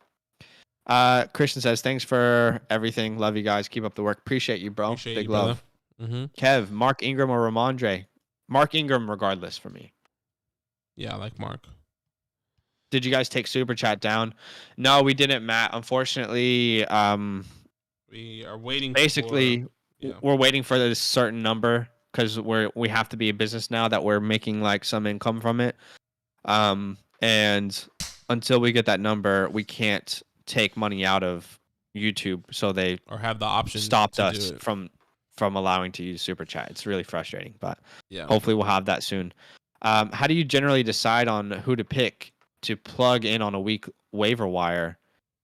Christian says, "Thanks for everything. Love you guys. Keep up the work. Appreciate you, bro. Big love." Mm-hmm. Kev, Mark Ingram or Ramondre? Mark Ingram, regardless for me. Yeah, I like Mark. Did you guys take Super Chat down? No, we didn't, Matt. Unfortunately, we are waiting. Basically, we're waiting for this certain number because we have to be a business now that we're making like some income from it. And until we get that number, we can't take money out of YouTube. So they have the option stopped us from allowing to use Super Chat. It's really frustrating, but hopefully we'll have that soon. How do you generally decide on who to pick to plug in on a week waiver wire?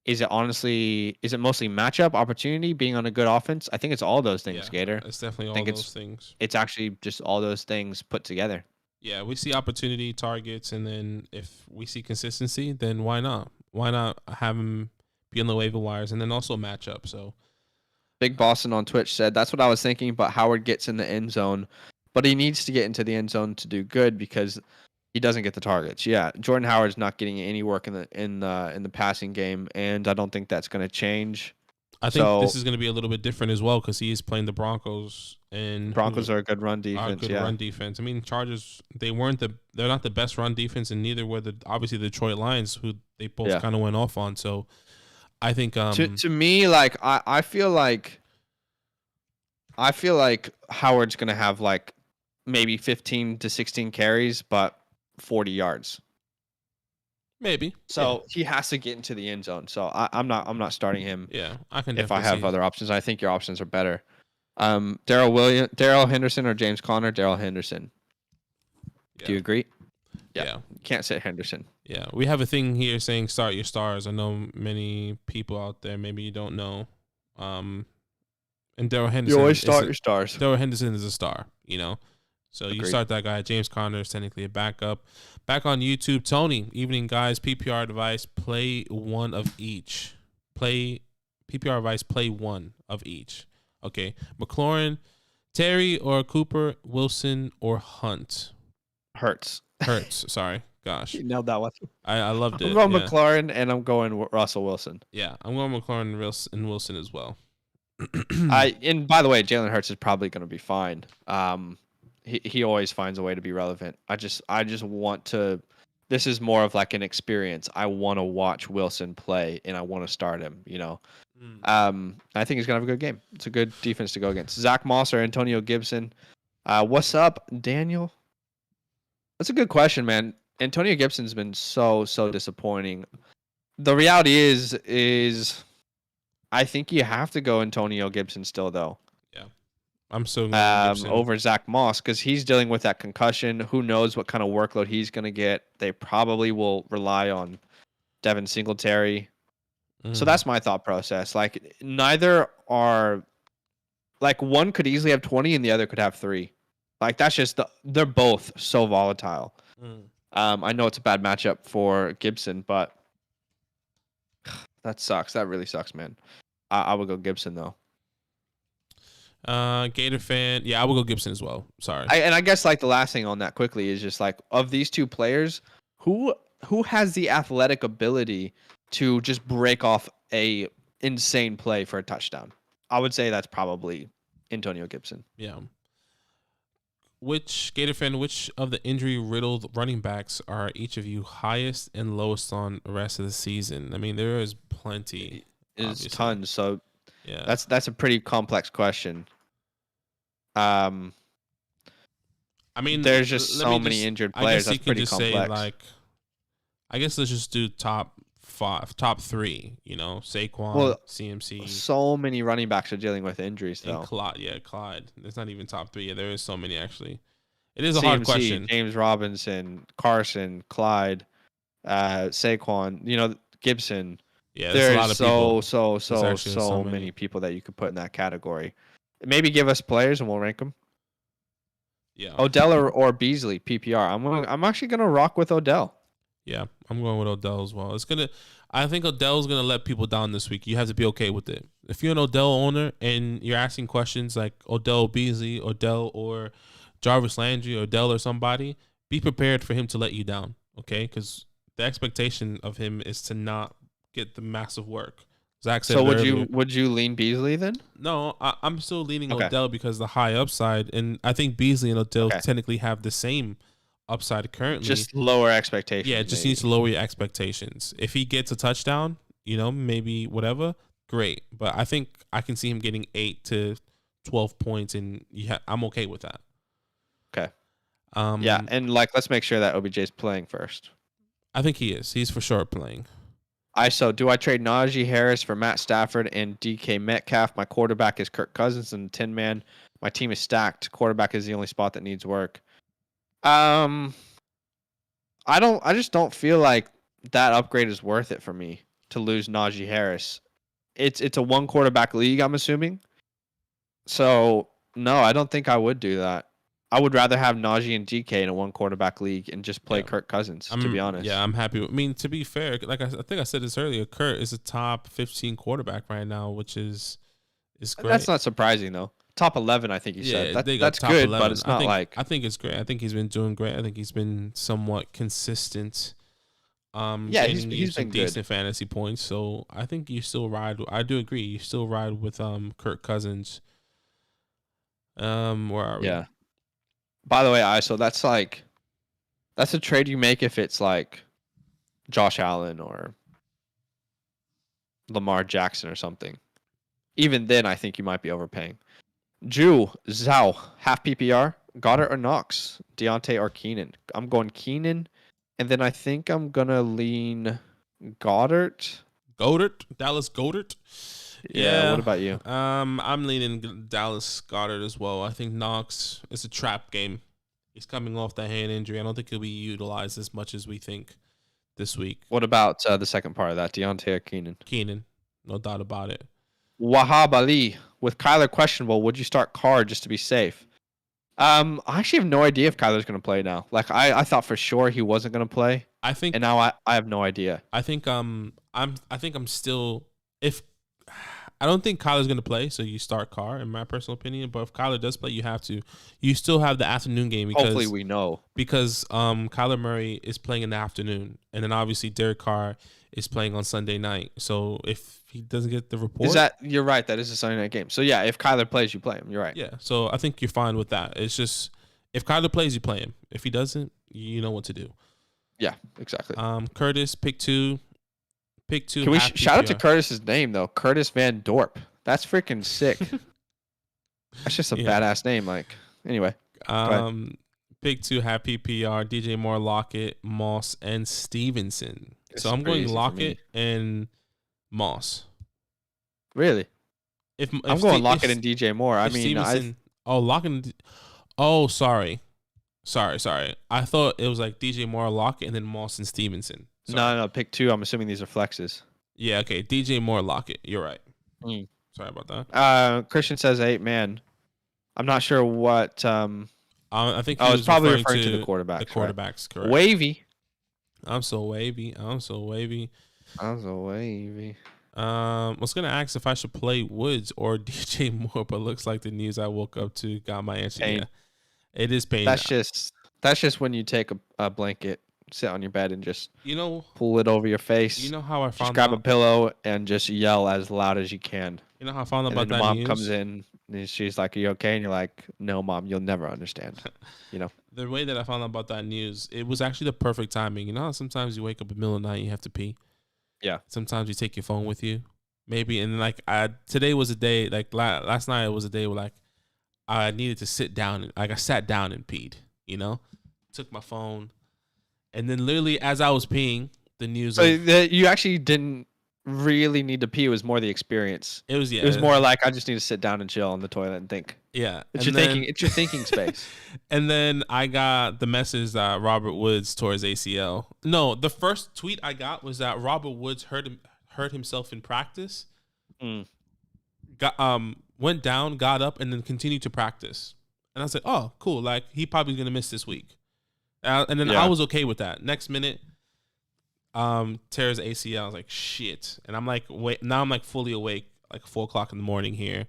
Is it mostly matchup, opportunity, being on a good offense? I think it's all those things, Gator. It's definitely all those things. It's actually just all those things put together. Yeah, we see opportunity, targets, and then if we see consistency, then why not? Why not have him be on the waiver wires and then also matchup? So, Big Boston on Twitch said, that's what I was thinking, but Howard gets in the end zone. But he needs to get into the end zone to do good because he doesn't get the targets. Yeah, Jordan Howard's not getting any work in the passing game, and I don't think that's going to change. I think this is going to be a little bit different as well because he is playing the Broncos, and Broncos are a good run defense. Run defense. I mean, Chargers, they're not the best run defense, and neither were obviously the Detroit Lions, who they both kind of went off on. So I think to me, like I feel like Howard's going to have like maybe 15 to 16 carries, but 40 yards. Maybe. So he has to get into the end zone. So I'm not starting him. Yeah, I can. If I have other options, I think your options are better. Darrell Henderson or James Conner? Darrell Henderson. Yeah. Do you agree? Yeah. Can't sit Henderson. Yeah, we have a thing here saying start your stars. I know many people out there, maybe you don't know. And Darrell Henderson. You always start your stars. Darrell Henderson is a star, So Agreed. You start that guy. James Conner is technically a backup. Back on YouTube, Tony. Evening, guys. PPR advice, play one of each. PPR advice, play one of each. Okay. McLaurin, Terry or Cooper, Wilson or Hunt? Hurts. Sorry. Gosh. You nailed that one. I loved it. I'm going McLaurin and I'm going Russell Wilson. Yeah, I'm going McLaurin and Wilson as well. And by the way, Jalen Hurts is probably going to be fine. He always finds a way to be relevant. I just want to. This is more of like an experience. I want to watch Wilson play, and I want to start him. I think he's gonna have a good game. It's a good defense to go against. Zach Moss or Antonio Gibson. What's up, Daniel? That's a good question, man. Antonio Gibson's been so disappointing. The reality is I think you have to go Antonio Gibson still, though. Yeah. I'm still going with Gibson. over Zach Moss because he's dealing with that concussion. Who knows what kind of workload he's going to get? They probably will rely on Devin Singletary. So that's my thought process. Like neither are like one could easily have 20 and the other could have 3. Like that's just they're both so volatile. I know it's a bad matchup for Gibson, but that sucks. That really sucks, man. I would go Gibson though. Gator fan. Yeah, I will go Gibson as well. Sorry. And I guess like the last thing on that quickly is just like of these two players, who has the athletic ability to just break off a insane play for a touchdown? I would say that's probably Antonio Gibson. Yeah. Which Gator fan, which of the injury riddled running backs are each of you highest and lowest on the rest of the season? I mean, there is plenty. There's tons. So yeah, that's a pretty complex question. I mean, there's just so many injured players. That's pretty complex. Say, like, I guess let's just do top 3. You know, Saquon, CMC. So many running backs are dealing with injuries, though. And Clyde. There's not even top 3. Yeah, there is so many actually. It is a hard question. James Robinson, Carson, Clyde, Saquon. You know, Gibson. Yeah, there's a lot of people. So many people that you could put in that category. Maybe give us players and we'll rank them. Yeah. Odell or Beasley, PPR. I'm actually gonna rock with Odell. Yeah, I'm going with Odell as well. I think Odell's gonna let people down this week. You have to be okay with it. If you're an Odell owner and you're asking questions like Odell Beasley, Odell or Jarvis Landry, Odell or somebody, be prepared for him to let you down. Okay, because the expectation of him is to not get the massive work. Zach said. So would you lean Beasley then? No, I'm still leaning Odell because the high upside, and I think Beasley and Odell technically have the same upside currently. Just lower expectations. Yeah, it just needs to lower your expectations. If he gets a touchdown, you know, maybe whatever, great. But I think I can see him getting 8 to 12 points, and I'm okay with that. Okay. Yeah, and like let's make sure that OBJ is playing first. I think he is. He's for sure playing. Do I trade Najee Harris for Matt Stafford and DK Metcalf? My quarterback is Kirk Cousins and Tin Man. My team is stacked. Quarterback is the only spot that needs work. I just don't feel like that upgrade is worth it for me to lose Najee Harris. It's a one quarterback league, I'm assuming. So no, I don't think I would do that. I would rather have Najee and DK in a one quarterback league and just play Kirk Cousins, to be honest. Yeah, I'm happy. I mean, to be fair, like I think I said this earlier, Kirk is a top 15 quarterback right now, which is great. That's not surprising though. Top 11, I think you said. That's good, 11. But it's not I think it's great. I think he's been doing great. I think he's been somewhat consistent. Yeah, he's been decent good. fantasy points. So I think you still ride. I do agree. You still ride with Kirk Cousins. Where are we? Yeah. By the way, so that's a trade you make if it's like Josh Allen or Lamar Jackson or something. Even then, I think you might be overpaying. Zhao, half PPR, Goddard or Knox, Deontay or Keenan. I'm going Keenan, and then I think I'm gonna lean Goddard. Dallas Goddard. Yeah. What about you? I'm leaning Dallas Goddard as well. I think Knox is a trap game. He's coming off that hand injury. I don't think he'll be utilized as much as we think this week. What about the second part of that, Deontay or Keenan? Keenan, no doubt about it. Wahab Ali, with Kyler questionable, would you start Carr just to be safe? I actually have no idea if Kyler's going to play now. Like I thought for sure he wasn't going to play. And now I have no idea. I think I'm still I don't think Kyler's going to play, so you start Carr, in my personal opinion. But if Kyler does play, you have to. You still have the afternoon game. Because, hopefully we know. Because Kyler Murray is playing in the afternoon. And then obviously Derek Carr is playing on Sunday night. So if he doesn't get the report. You're right. That is a Sunday night game. So yeah, if Kyler plays, you play him. You're right. Yeah. So I think you're fine with that. It's just, if Kyler plays, you play him. If he doesn't, you know what to do. Yeah, exactly. Curtis, pick two. Can we shout out to Curtis's name though? Curtis Van Dorp. That's freaking sick. That's just a badass name. Like anyway. Pick 2, half PPR, DJ Moore, Lockett, Moss, and Stevenson. So I'm going Lockett and Moss. Really? I'm going Lockett and DJ Moore. I mean, Oh, Lockett. Oh, sorry. I thought it was like DJ Moore, Lockett, and then Mawson Stevenson. Sorry. No, pick 2. I'm assuming these are flexes. Yeah, okay. DJ Moore, Lockett. You're right. Mm. Sorry about that. Christian says 8 man. I'm not sure what. I think he it's was probably referring to the quarterbacks. The quarterbacks, right? correct. Wavy. I'm so wavy. I was gonna ask if I should play Woods or DJ Moore, but looks like the news I woke up to got my answer. Pain. Yeah, it is pain. That's just when you take a blanket, sit on your bed, and just pull it over your face. You know how I found just grab a pillow and just yell as loud as you can. You know how I found out about that news? Mom comes in and she's like, "Are you okay?" And you're like, "No, Mom, you'll never understand." The way that I found out about that news, it was actually the perfect timing. You know how sometimes you wake up in the middle of the night and you have to pee? Yeah. Sometimes you take your phone with you. Maybe. And like today was a day, like last night was a day where like I needed to sit down. Like I sat down and peed, took my phone. And then literally as I was peeing, the news. So you actually didn't really need to pee. It was more the experience. It was more like I just need to sit down and chill on the toilet and think. Yeah. It's your thinking space. And then I got the message that Robert Woods tore his ACL. No, the first tweet I got was that Robert Woods hurt himself in practice. Went down, got up, and then continued to practice. And I was like, oh, cool. Like he probably gonna miss this week. And then I was okay with that. Next minute, tears ACL. I was like, shit. And I'm like, wait. Now I'm like fully awake, like 4:00 in the morning here.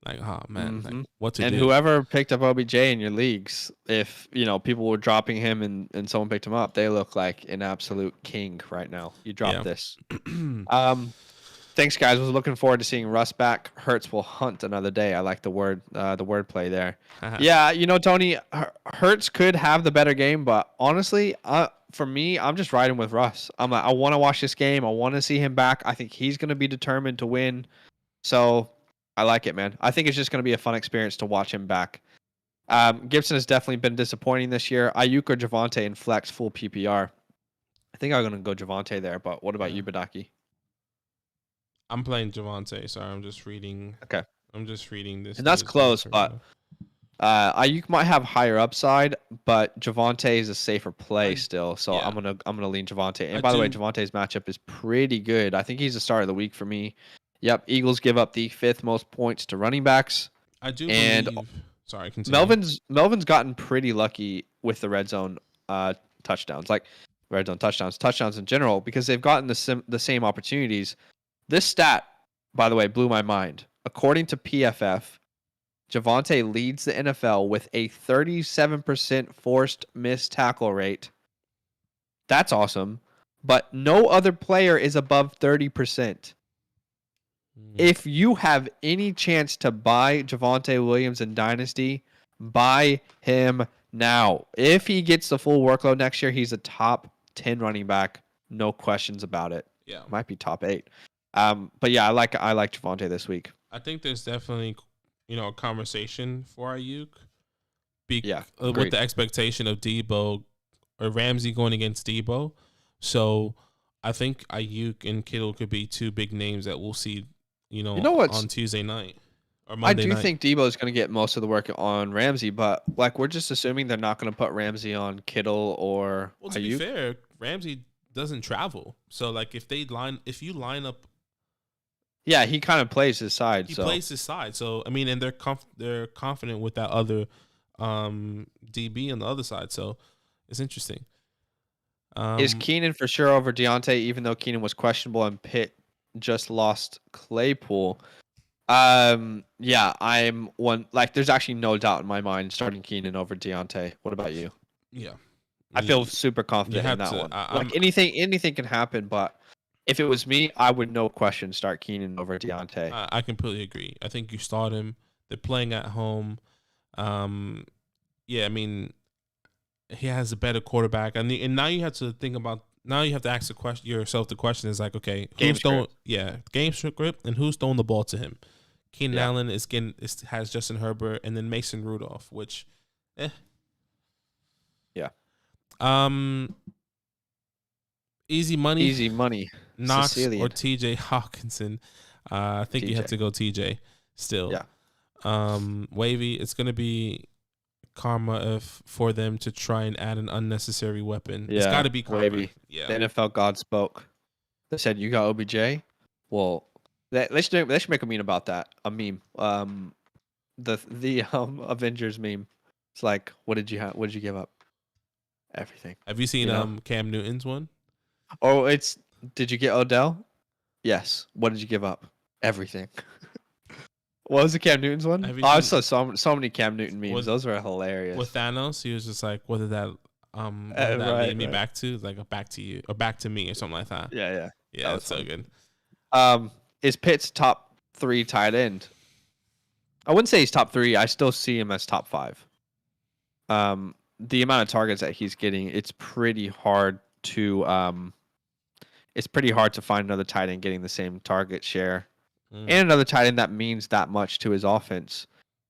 Like, oh man, like, what to do? And whoever picked up OBJ in your leagues, if people were dropping him and someone picked him up, they look like an absolute king right now. You dropped this. Thanks, guys. Was looking forward to seeing Russ back. Hurts will hunt another day. I like the wordplay there. Yeah, Tony, Hurts could have the better game, but honestly, for me, I'm just riding with Russ. I want to watch this game. I want to see him back. I think he's going to be determined to win. So I like it, man. I think it's just going to be a fun experience to watch him back. Gibson has definitely been disappointing this year. Ayuk or Devonta in flex full PPR. I think I'm going to go Devonta there, but what about you, Badaki? I'm playing Devonta. Sorry, I'm just reading. Okay. I'm just reading this. And that's close, but Ayuk might have higher upside, but Devonta is a safer play still. So I'm gonna lean Devonta. And by the way, Javonte's matchup is pretty good. I think he's the start of the week for me. Yep, Eagles give up the 5th most points to running backs. I do believe. Sorry, continue. Melvin's gotten pretty lucky with the red zone touchdowns, like red zone touchdowns in general, because they've gotten the same opportunities. This stat, by the way, blew my mind. According to PFF, Devonta leads the NFL with a 37% forced missed tackle rate. That's awesome. But no other player is above 30%. If you have any chance to buy Devonta Williams in Dynasty, buy him now. If he gets the full workload next year, he's a top 10 running back. No questions about it. Yeah. Might be top 8. But yeah, I like Devonta this week. I think there's definitely, a conversation for Ayuk. With the expectation of Debo or Ramsey going against Debo. So I think Ayuk and Kittle could be 2 big names that we'll see, on Tuesday night or Monday night. I do think Debo is going to get most of the work on Ramsey, but like we're just assuming they're not going to put Ramsey on Kittle or Ayuk. To be fair, Ramsey doesn't travel. So like if you line up. Yeah, he kind of plays his side. He plays his side. So I mean, and they're confident with that other DB on the other side. So it's interesting. Is Keenan for sure over Deontay, even though Keenan was questionable and Pitt just lost Claypool? Yeah, I'm one. Like, there's actually no doubt in my mind starting Keenan over Deontay. What about you? Yeah, I feel super confident in that one. Like anything can happen, but if it was me, I would no question start Keenan over Deontay. I completely agree. I think you start him. They're playing at home. Yeah, I mean, he has a better quarterback, and now you have to think about. Now you have to ask yourself the question is like, okay, who's throwing? Yeah, game script, and who's throwing the ball to him? Keenan Allen has Justin Herbert, and then Mason Rudolph, which, yeah. Easy money. Knox Sicilian. or TJ Hawkinson. I think you have to go TJ still. Yeah. Wavy, it's gonna be karma if for them to try and add an unnecessary weapon. It's got to be karma. Wavy. Yeah. The NFL God spoke. They said you got OBJ. Well, they should make a meme about that. A meme. The Avengers meme. It's like, what did you have? What did you give up? Everything. Have you seen Cam Newton's one? Oh, it's did you get Odell? Yes. What did you give up? Everything. What was the Cam Newton's one? I saw so many Cam Newton memes. Those were hilarious. With Thanos, he was just like, "What did that lead me back to? Like, back to you or back to me or something like that." Yeah. That's so good. Is Pitt's top 3 tight end? I wouldn't say he's top 3. I still see him as top 5. The amount of targets that he's getting, it's pretty hard to find another tight end getting the same target share. And another tight end that means that much to his offense.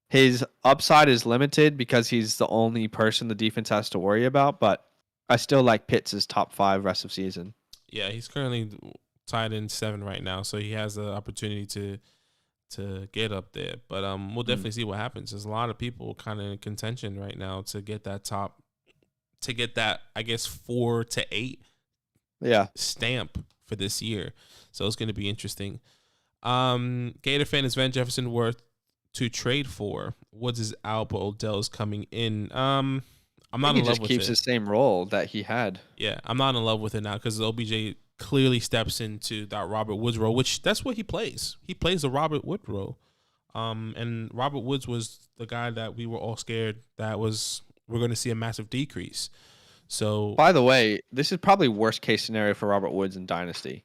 His upside is limited because he's the only person the defense has to worry about, but I still like Pitts as top 5 rest of season. Yeah, he's currently tied in 7 right now, so he has the opportunity to get up there. But we'll definitely see what happens. There's a lot of people kind of in contention right now to get that I guess 4 to 8 stamp for this year. So it's going to be interesting. Gator fan, is Van Jefferson worth to trade for? Woods is out, but Odell's coming in. I'm not in love with it. He just keeps the same role that he had. Yeah, I'm not in love with it now because OBJ clearly steps into that Robert Woods role, which that's what he plays. He plays the Robert Woods role. And Robert Woods was the guy that we were all scared that we're going to see a massive decrease. So, by the way, this is probably worst case scenario for Robert Woods in Dynasty.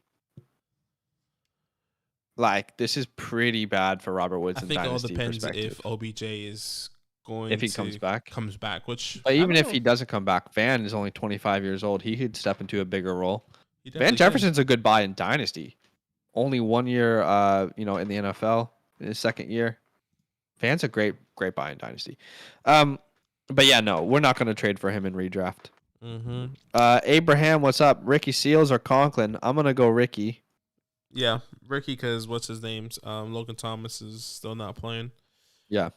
Like, this is pretty bad for Robert Woods in Dynasty. I think it all depends if OBJ is going if he comes back, which. But even if he doesn't come back, Van is only 25 years old. He could step into a bigger role. Van Jefferson's a good buy in Dynasty. Only 1 year, in the NFL in his second year. Van's a great buy in Dynasty. But yeah, no, we're not going to trade for him in redraft. Abraham, what's up? Ricky Seals or Conklin? I'm going to go Ricky. Yeah, Ricky, because what's his name? Logan Thomas is still not playing. Yeah.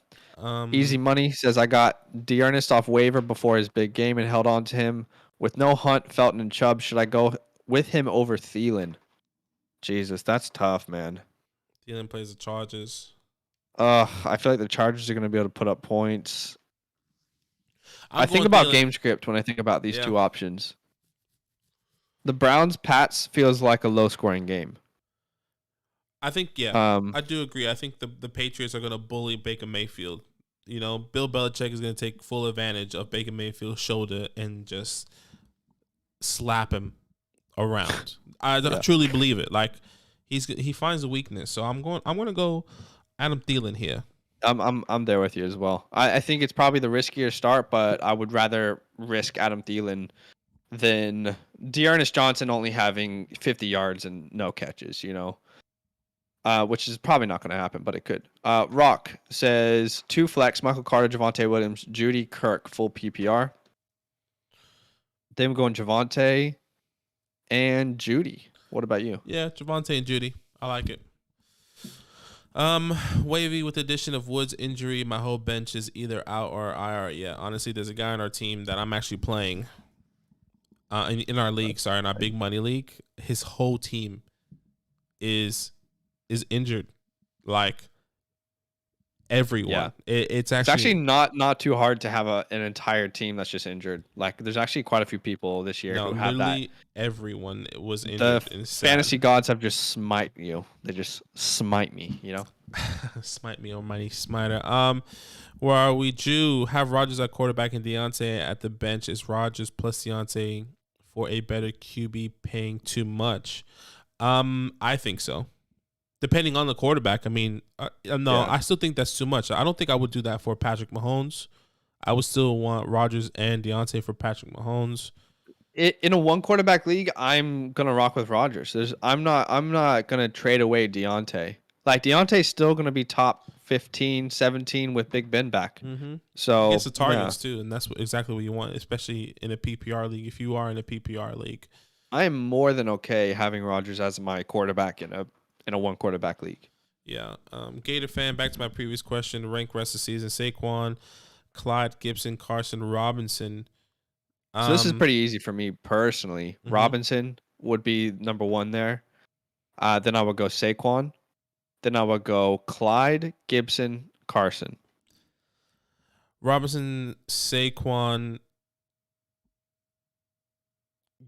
Easy Money says, I got D'Ernest off waiver before his big game and held on to him. With no Hunt, Felton, and Chubb, should I go with him over Thielen? Jesus, that's tough, man. Thielen plays the Chargers. I feel like the Chargers are going to be able to put up points. I think about game script when I think about these two options. The Browns-Pats feels like a low-scoring game. I think, I do agree. I think the Patriots are going to bully Baker Mayfield. Bill Belichick is going to take full advantage of Baker Mayfield's shoulder and just slap him around. I truly believe it. Like, he finds a weakness. So I'm going to go Adam Thielen here. I'm there with you as well. I think it's probably the riskier start, but I would rather risk Adam Thielen than D'Ernest Johnson only having 50 yards and no catches, which is probably not going to happen, but it could. Rock says 2 flex, Michael Carter, Devonta Williams, Judy, Kirk, full PPR. Then we're going Javonte and Judy. What about you? Yeah, Javonte and Judy. I like it. Wavy, with the addition of Woods' injury, my whole bench is either out or IR. Yeah, honestly, there's a guy on our team that I'm actually playing in our league, in our big money league. His whole team is injured. Like, everyone. Yeah. It's actually not too hard to have an entire team that's just injured. Like, there's actually quite a few people this year who have that. Everyone was injured. The fantasy gods have just smite you. They just smite me, Smite me, almighty smiter. Where are we? Jew, have Rodgers at quarterback and Deontay at the bench. Is Rodgers plus Deontay for a better QB paying too much? I think so. Depending on the quarterback. I mean, I still think that's too much. I don't think I would do that for Patrick Mahomes. I would still want Rodgers and Deontay for Patrick Mahomes. In a 1 quarterback league, I'm gonna rock with Rodgers. I'm not gonna trade away Deontay. Like, Deontay's still gonna be top 15, 17 with Big Ben back. Mm-hmm. So he gets the targets too, and that's exactly what you want, especially in a PPR league. If you are in a PPR league, I am more than okay having Rodgers as my quarterback in a 1 quarterback league. Yeah. Gator fan, back to my previous question. Rank rest of season. Saquon, Clyde, Gibson, Carson, Robinson. So this is pretty easy for me personally. Mhm. Robinson would be number 1 there. Then I would go Saquon. Then I would go Clyde, Gibson, Carson. Robinson, Saquon,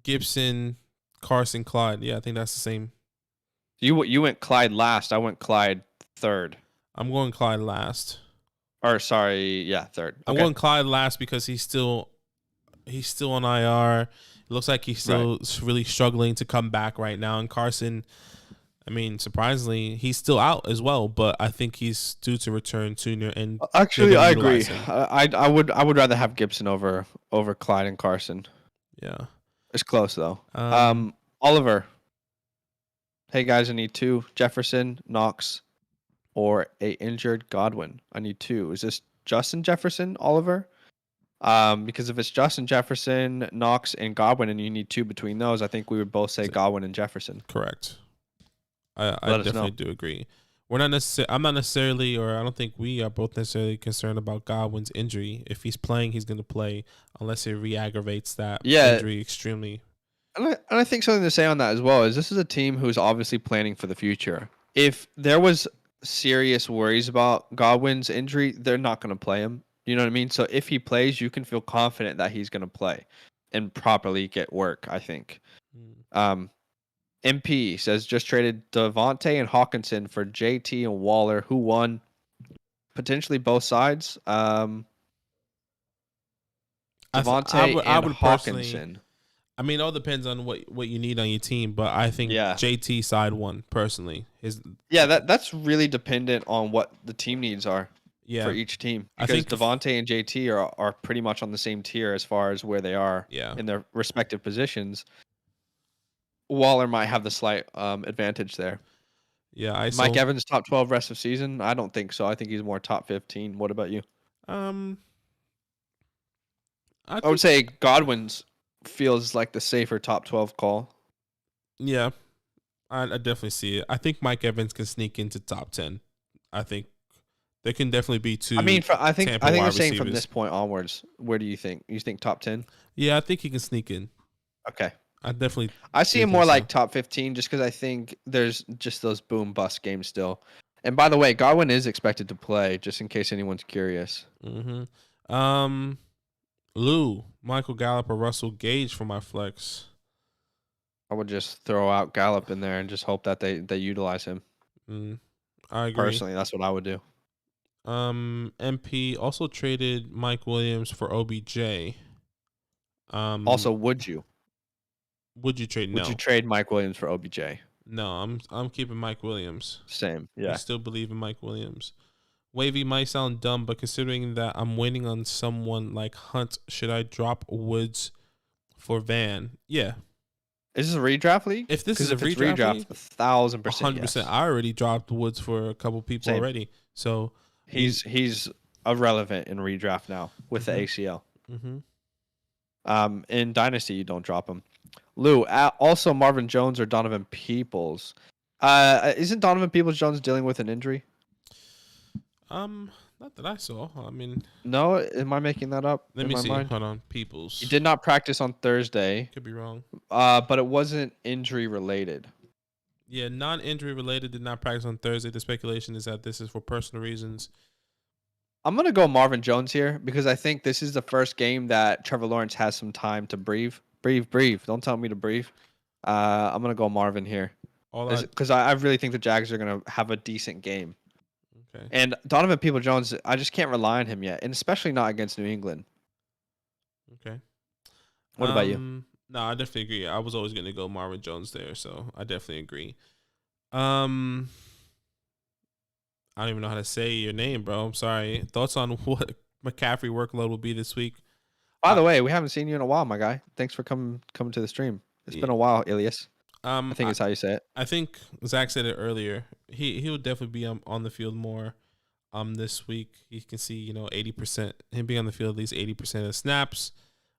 Gibson, Carson, Clyde. Yeah, I think that's the same. You went Clyde last. I went Clyde third. I'm going Clyde last. Or sorry, yeah, third. Okay. I'm going Clyde last because he's still on IR. It looks like he's still really struggling to come back right now. And Carson, I mean, surprisingly, he's still out as well, but I think he's due to return sooner. And actually, I agree. I would rather have Gibson over Clyde and Carson. Yeah, it's close though. Oliver. Hey guys, I need 2. Jefferson, Knox, or a injured Godwin. I need 2. Is this Justin Jefferson, Oliver? Because if it's Justin Jefferson, Knox, and Godwin, and you need 2 between those, I think we would both say Godwin and Jefferson. Correct. I definitely do agree. We're not necessarily. I'm not necessarily, or I don't think we are both necessarily concerned about Godwin's injury. If he's playing, he's going to play, unless it re-aggravates that injury extremely. And I think something to say on that as well is this is a team who's obviously planning for the future. If there was serious worries about Godwin's injury, they're not going to play him. You know what I mean? So if he plays, you can feel confident that he's going to play and properly get work, I think. MP says just traded Devonta and Hawkinson for JT and Waller. Who won? Potentially both sides. Devonta and Hawkinson. I mean, it all depends on what you need on your team, but I think JT side won personally. That's really dependent on what the team needs are for each team. Because I think Devonta and JT are pretty much on the same tier as far as where they are in their respective positions. Waller might have the slight advantage there. Yeah, Mike Evans top 12 rest of season? I don't think so. I think he's more top 15. What about you? I would say Godwin's feels like the safer top 12 call. Yeah, I definitely see it. I think Mike Evans can sneak into top 10. I think there can definitely be 2. I mean, I think you're saying from this point onwards. Where do you think? You think top 10? Yeah, I think he can sneak in. Okay. I see him more like top 15 just because I think there's just those boom bust games still. And by the way, Godwin is expected to play, just in case anyone's curious. Lou, Michael Gallup, or Russell Gage for my flex. I would just throw out Gallup in there and just hope that they utilize him. I agree. Personally, that's what I would do. MP also traded Mike Williams for OBJ. Also, would you? Would you trade? No. Would you trade Mike Williams for OBJ? No, I'm keeping Mike Williams. Same, yeah. I still believe in Mike Williams. Wavy might sound dumb, but considering that I'm waiting on someone like Hunt, should I drop Woods for Van? Yeah. Is this a redraft league? If this is a redraft league, 1,000%. 100%. Yes. I already dropped Woods for a couple people already. So he's irrelevant in redraft now with the ACL. In Dynasty, you don't drop him. Lou, also Marvin Jones or Donovan Peoples. Isn't Donovan Peoples-Jones dealing with an injury? Not that I saw. I mean, no. Am I making that up? Let me see. Hold on, Peoples. He did not practice on Thursday. Could be wrong. But it wasn't injury related. Yeah, non-injury related. Did not practice on Thursday. The speculation is that this is for personal reasons. I'm gonna go Marvin Jones here because I think this is the first game that Trevor Lawrence has some time to breathe. Breathe. Don't tell me to breathe. I'm gonna go Marvin here because I really think the Jags are gonna have a decent game. Okay. And Donovan Peoples-Jones, I just can't rely on him yet, and especially not against New England. Okay. What about you? No, I definitely agree. I was always going to go Marvin Jones there, so I definitely agree. I don't even know how to say your name, bro. I'm sorry. Thoughts on what McCaffrey workload will be this week? By the way, we haven't seen you in a while, my guy. Thanks for coming to the stream. It's been a while, Ilias. I think it's how you say it. I think Zach said it earlier. He will definitely be on the field more this week. You can see, 80%, him being on the field at least 80% of the snaps.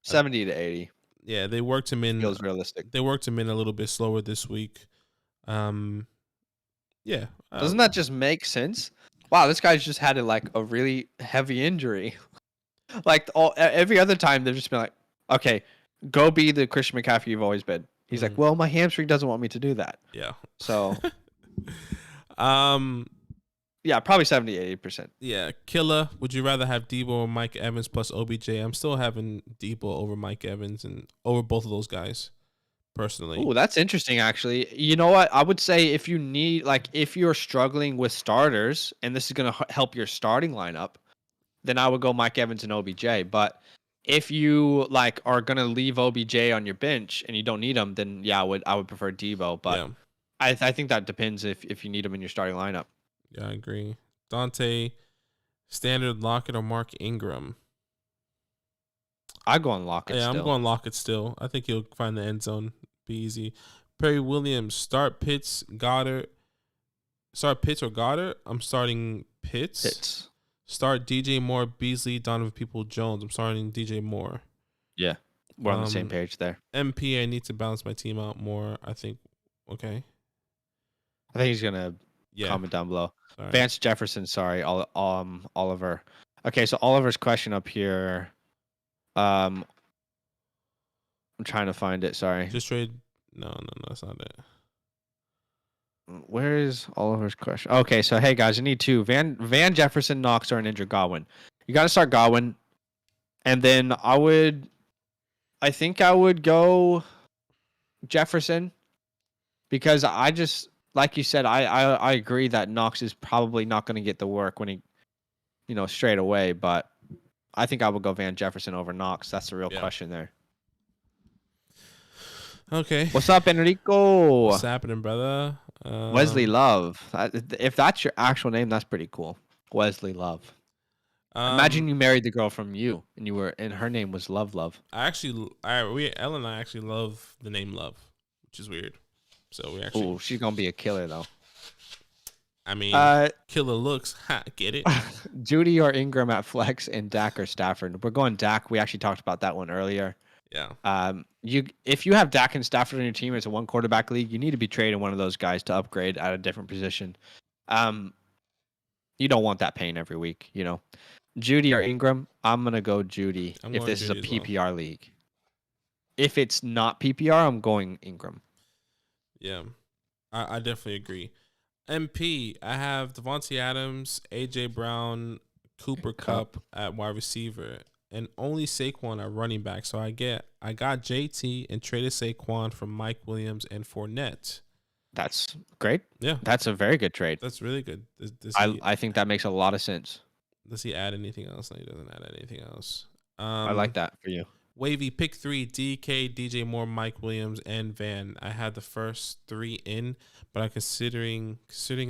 70 to 80. Yeah, they worked him in. Feels realistic. They worked him in a little bit slower this week. Yeah, Yeah. Doesn't that just make sense? Wow, this guy's just had a really heavy injury. Like every other time, they've just been like, okay, go be the Christian McCaffrey you've always been. He's like, well, my hamstring doesn't want me to do that. Yeah. So, yeah, probably 70-80%. Yeah, Killer. Would you rather have Debo or Mike Evans plus OBJ? I'm still having Debo over Mike Evans and over both of those guys, personally. Oh, that's interesting, actually. You know what? I would say if you need, if you're struggling with starters, and this is going to help your starting lineup, then I would go Mike Evans and OBJ. But if you are going to leave OBJ on your bench and you don't need him, then yeah, I would prefer Debo. But yeah. I think that depends if you need him in your starting lineup. Yeah, I agree. Dante, standard Lockett or Mark Ingram? I go on Lockett. Yeah, I'm going Lockett still. I think he'll find the end zone. Be easy. Perry Williams, start Pitts or Goddard. I'm starting Pitts. Start DJ Moore, Beasley, Donovan People-Jones. I'm starting DJ Moore. Yeah, we're on the same page there. MP, I need to balance my team out more. I think. Okay. I think he's gonna comment down below. Right. Vance Jefferson, sorry, Oliver. Okay, so Oliver's question up here. I'm trying to find it. Sorry. Just trade. No, that's not it. Where is Oliver's question? Okay, so hey guys, you need two: Van Jefferson, Knox, or an injured Godwin. You got to start Godwin, and then I think I would go Jefferson, because I just, like you said, I agree that Knox is probably not going to get the work when he, straight away. But I think I would go Van Jefferson over Knox. That's the real question there. Okay. What's up, Enrico? What's happening, brother? Wesley Love. If that's your actual name, that's pretty cool. Wesley Love. Imagine you married the girl from You, and her name was Love. Ellen and I actually love the name Love, which is weird. So we actually. Oh, she's gonna be a killer though. I mean, killer looks. Get it? Judy or Ingram at flex, and Dak or Stafford. We're going Dak. We actually talked about that one earlier. Yeah. If you have Dak and Stafford on your team, it's a one quarterback league. You need to be trading one of those guys to upgrade at a different position. You don't want that pain every week. Judy or Ingram. I'm gonna go Judy if this is a PPR league. If it's not PPR, I'm going Ingram. Yeah, I definitely agree. MP, I have Devonta Adams, AJ Brown, Cooper Kupp at wide receiver, and only Saquon at running back. So I got JT and traded Saquon from Mike Williams and Fournette. That's great. Yeah, that's a very good trade. That's really good. I think that makes a lot of sense. Does he add anything else? No, he doesn't add anything else. I like that for you. Wavy, pick 3, DK, DJ Moore, Mike Williams, and Van. I had the first 3 in, but I'm considering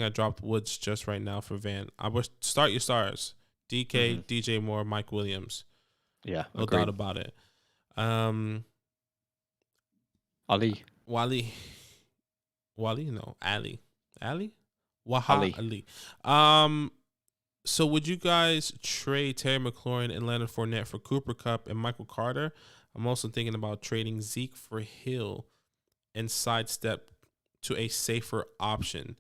I dropped Woods just right now for Van. I would start your stars. DK, DJ Moore, Mike Williams. Yeah, no doubt about it. Ali. So would you guys trade Terry McLaurin and Leonard Fournette for Cooper Kupp and Michael Carter? I'm also thinking about trading Zeke for Hill and sidestep to a safer option.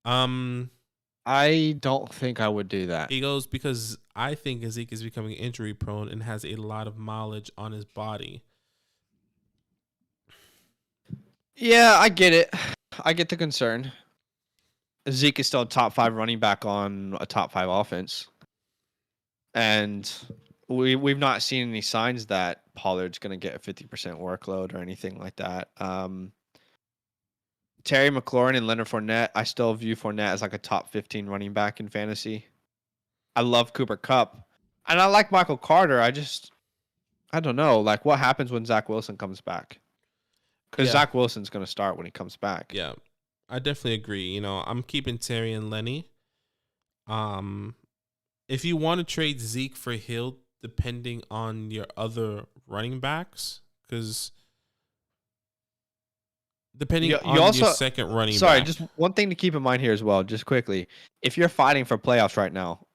I don't think I would do that. He goes, because I think Zeke is becoming injury prone and has a lot of mileage on his body. Yeah, I get it. I get the concern. Zeke is still a top 5 running back on a top 5 offense. And we've not seen any signs that Pollard's going to get a 50% workload or anything like that. Terry McLaurin and Leonard Fournette, I still view Fournette as like a top 15 running back in fantasy. I love Cooper Kupp. And I like Michael Carter. I don't know. Like, what happens when Zach Wilson comes back? Because Zach Wilson's going to start when he comes back. Yeah. I definitely agree. I'm keeping Terry and Lenny. If you want to trade Zeke for Hill, depending on your other running backs, because depending on your second running back. Sorry, just one thing to keep in mind here as well, just quickly. If you're fighting for playoffs right now,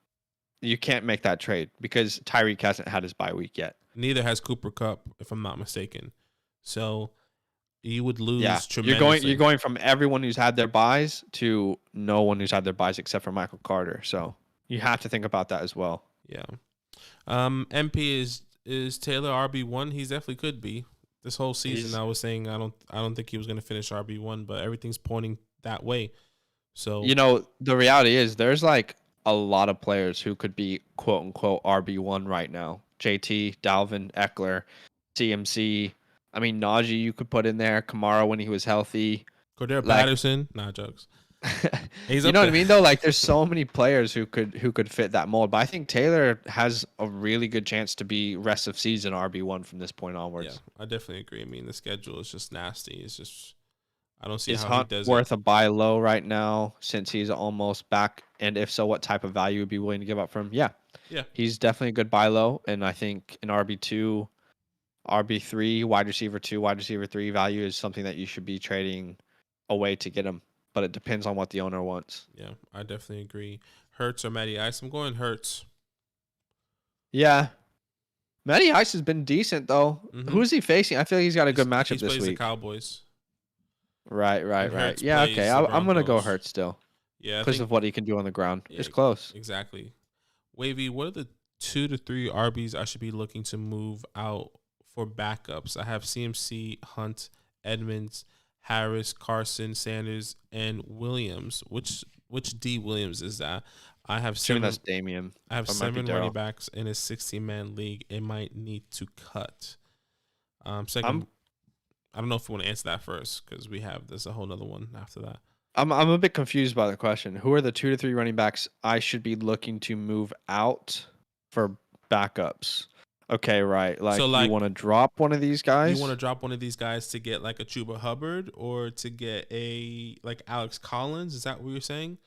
you can't make that trade because Tyreek hasn't had his bye week yet. Neither has Cooper Kupp, if I'm not mistaken. So You would lose Yeah, tremendously. you're going from everyone who's had their buys to no one who's had their buys except for Michael Carter. So you have to think about that as well. Yeah. MP is Taylor RB1. He definitely could be. This whole season, I was saying I don't think he was going to finish RB1, but everything's pointing that way. So the reality is there's like a lot of players who could be quote unquote RB1 right now. JT, Dalvin, Eckler, CMC. I mean, Najee you could put in there. Kamara when he was healthy. Cordero Patterson, nah, jokes. You know what I mean though? Like there's so many players who could fit that mold. But I think Taylor has a really good chance to be rest of season RB1 from this point onwards. Yeah, I definitely agree. I mean, the schedule is just nasty. It's just I don't see is how Hunt he does worth it. a buy low right now since he's almost back? And if so, what type of value would be willing to give up for him? Yeah. He's definitely a good buy low, and I think an RB2, RB3, wide receiver 2, wide receiver 3 value is something that you should be trading away to get him. But it depends on what the owner wants. Yeah, I definitely agree. Hurts or Matty Ice? I'm going Hurts. Yeah. Matty Ice has been decent, though. Mm-hmm. Who is he facing? I feel like he's got a good matchup this week. He plays the Cowboys. Right. Yeah, okay. I'm going to go Hurts still. Yeah, because of what he can do on the ground. Yeah, it's close. Exactly. Wavy, what are the 2 to 3 RBs I should be looking to move out for backups? I have CMC, Hunt, Edmonds, Harris, Carson, Sanders, and Williams. Which D Williams is that? I have seven. That's Damian. I have 7 running backs in a 16-man league. It might need to cut. Second, I don't know if we want to answer that first because there's a whole other one after that. I'm a bit confused by the question. Who are the 2 to 3 running backs I should be looking to move out for backups? Okay, right. Like, you want to drop one of these guys? You want to drop one of these guys to get like a Chuba Hubbard or to get a like Alex Collins? Is that what you're saying?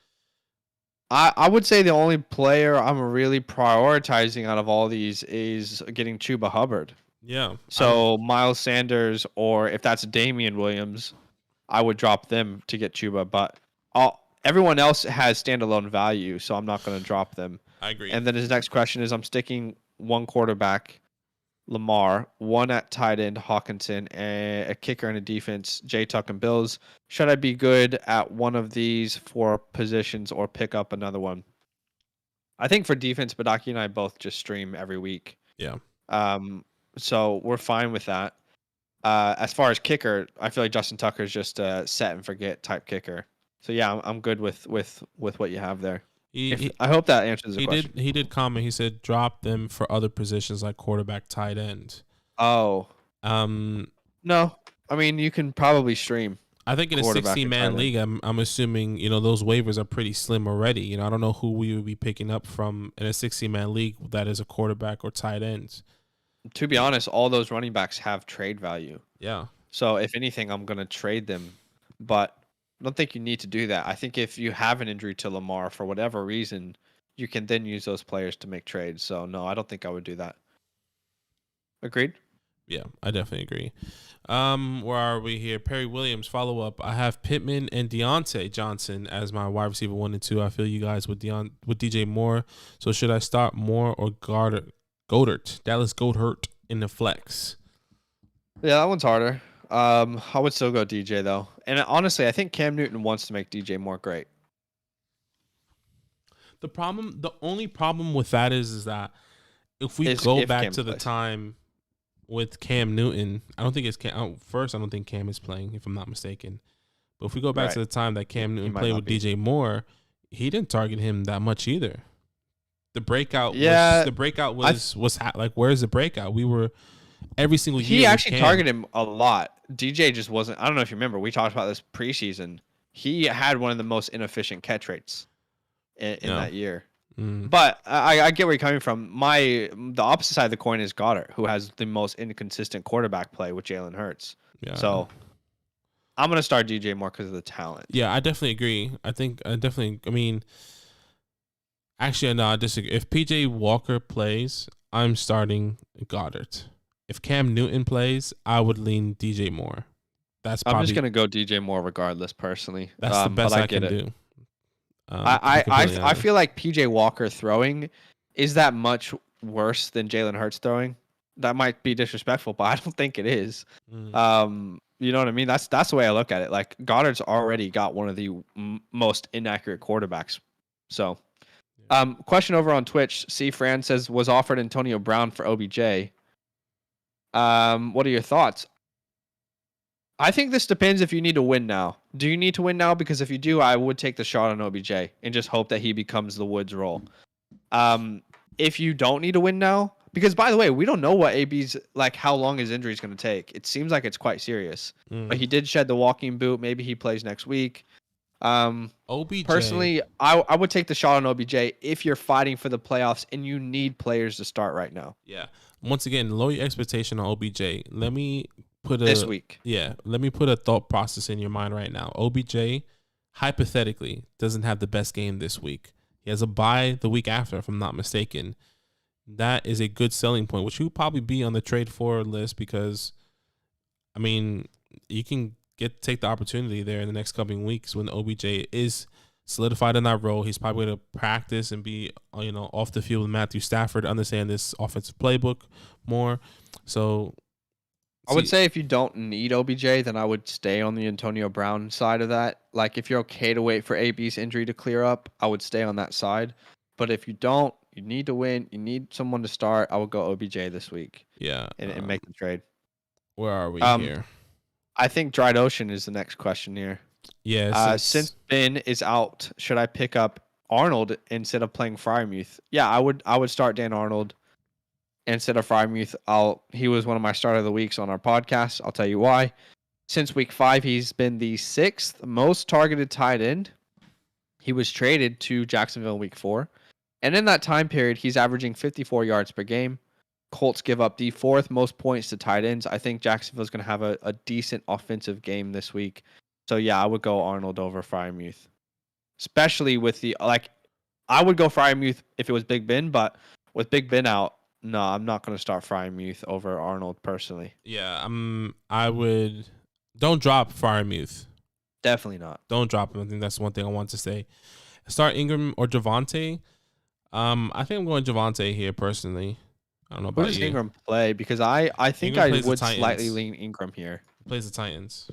I would say the only player I'm really prioritizing out of all these is getting Chuba Hubbard. Yeah. So Miles Sanders, or if that's Damian Williams, I would drop them to get Chuba, but everyone else has standalone value, so I'm not going to drop them. I agree. And then his next question is, I'm sticking 1 quarterback, Lamar, 1 at tight end, Hawkinson, and a kicker and a defense, J. Tuck and Bills. Should I be good at one of these 4 positions or pick up another one? I think for defense, Badaki and I both just stream every week. Yeah. So we're fine with that. As far as kicker, I feel like Justin Tucker is just a set and forget type kicker. So yeah, I'm good with what you have there. I hope that answers the question. He did comment. He said drop them for other positions like quarterback, tight end. Oh. No. I mean, you can probably stream. I think in a 16-man league, I'm assuming those waivers are pretty slim already. I don't know who we would be picking up from in a 16-man league that is a quarterback or tight end. To be honest, all those running backs have trade value. Yeah. So if anything, I'm going to trade them. But I don't think you need to do that. I think if you have an injury to Lamar for whatever reason, you can then use those players to make trades. So no, I don't think I would do that. Agreed? Yeah, I definitely agree. Where are we here? Perry Williams, follow up. I have Pittman and Deontay Johnson as my wide receiver 1 and 2. I feel you guys with DJ Moore. So should I start Moore or Dallas Goedert in the flex? Yeah, that one's harder. I would still go DJ though, and honestly, I think Cam Newton wants to make DJ Moore great. The only problem with that is that if we go back to the time with Cam Newton, I don't think it's Cam. First, I don't think Cam is playing, if I'm not mistaken. Like if we go back to the time that Cam Newton played with DJ Moore, he didn't target him that much either. The breakout was like, where's the breakout? We were every single year. He actually targeted him a lot. DJ just wasn't. I don't know if you remember. We talked about this preseason. He had one of the most inefficient catch rates in that year. But I get where you're coming from. The opposite side of the coin is Goddard, who has the most inconsistent quarterback play with Jalen Hurts. Yeah. So I'm gonna start DJ Moore because of the talent. Yeah, I definitely agree. I mean, actually, no, I disagree. If PJ Walker plays, I'm starting Goddard. If Cam Newton plays, I would lean DJ Moore. I'm just gonna go DJ Moore regardless. Personally, that's the best I can do. I feel like PJ Walker throwing is that much worse than Jalen Hurts throwing. That might be disrespectful, but I don't think it is. You know what I mean? That's the way I look at it. Like Goddard's already got one of the most inaccurate quarterbacks. So, question over on Twitch. C. Fran says was offered Antonio Brown for OBJ. What are your thoughts? I think this depends if you need to win now. Do you need to win now? Because if you do, I would take the shot on OBJ and just hope that he becomes the Woods role. If you don't need to win now, because by the way, we don't know what AB's like how long his injury is going to take. It seems like it's quite serious. But he did shed the walking boot. Maybe he plays next week. OBJ. Personally, I would take the shot on OBJ if you're fighting for the playoffs and you need players to start right now. Yeah. Once again, lower your expectation on OBJ. Let me put this week. Yeah. Let me put a thought process in your mind right now. OBJ, hypothetically, doesn't have the best game this week. He has a bye the week after, if I'm not mistaken. That is a good selling point, which will probably be on the trade for list because, I mean, you can take the opportunity there in the next coming weeks when OBJ is solidified in that role. He's probably going to practice and be, off the field with Matthew Stafford, understand this offensive playbook more. So I would say if you don't need OBJ, then I would stay on the Antonio Brown side of that. Like if you're okay to wait for AB's injury to clear up, I would stay on that side. But if you don't, you need to win, you need someone to start, I would go OBJ this week. Yeah. And make the trade. Where are we here? I think Dried Ocean is the next question here. Yeah. Since Ben is out, should I pick up Arnold instead of playing Freiermuth? Yeah, I would start Dan Arnold instead of Freiermuth. He was one of my start of the weeks on our podcast. I'll tell you why. Since week 5, he's been the 6th most targeted tight end. He was traded to Jacksonville in week 4. And in that time period, he's averaging 54 yards per game. Colts give up the 4th most points to tight ends. I think Jacksonville's going to have a decent offensive game this week. So, yeah, I would go Arnold over Freiermuth. Especially with I would go Freiermuth if it was Big Ben, but with Big Ben out, no, I'm not going to start Freiermuth over Arnold personally. Yeah, I would. Don't drop Freiermuth. Definitely not. Don't drop him. I think that's one thing I want to say. Start Ingram or Devonta. I think I'm going Devonta here personally. I don't know about you. Who does Ingram play? Because I think Ingram I would the slightly lean Ingram here. He plays the Titans.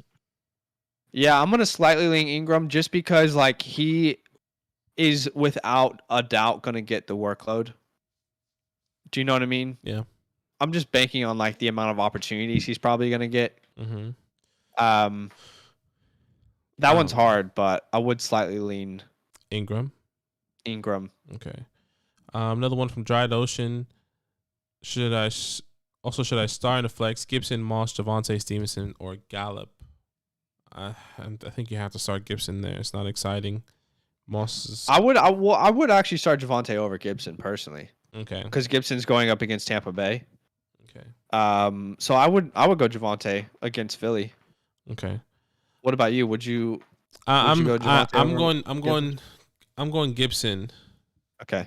Yeah, I'm going to slightly lean Ingram just because he is without a doubt going to get the workload. Do you know what I mean? Yeah. I'm just banking on the amount of opportunities he's probably going to get. Mm-hmm. That one's hard, but I would slightly lean Ingram. Okay. Another one from Dried Ocean. Should I start in the flex Gibson, Moss, Devontae, Stevenson, or Gallup? I think you have to start Gibson there. It's not exciting. Moss is... I would actually start Devontae over Gibson personally. Okay. Because Gibson's going up against Tampa Bay. Okay. So I would go Devontae against Philly. Okay. What about you? Would you go Devontae I'm going Gibson. Okay.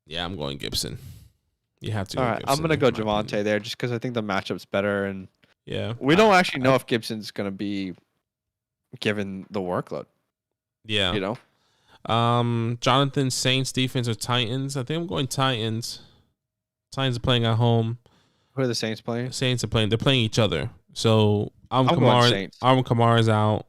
Yeah, I'm going Gibson. You have to. All right, I'm gonna go Devontae there just because I think the matchup's better, and yeah, we don't actually know if Gibson's gonna be given the workload. Yeah, Jonathan, Saints defense or Titans? I think I'm going Titans. Titans are playing at home. Who are the Saints playing? Saints are playing. They're playing each other. So Alvin Kamara is out.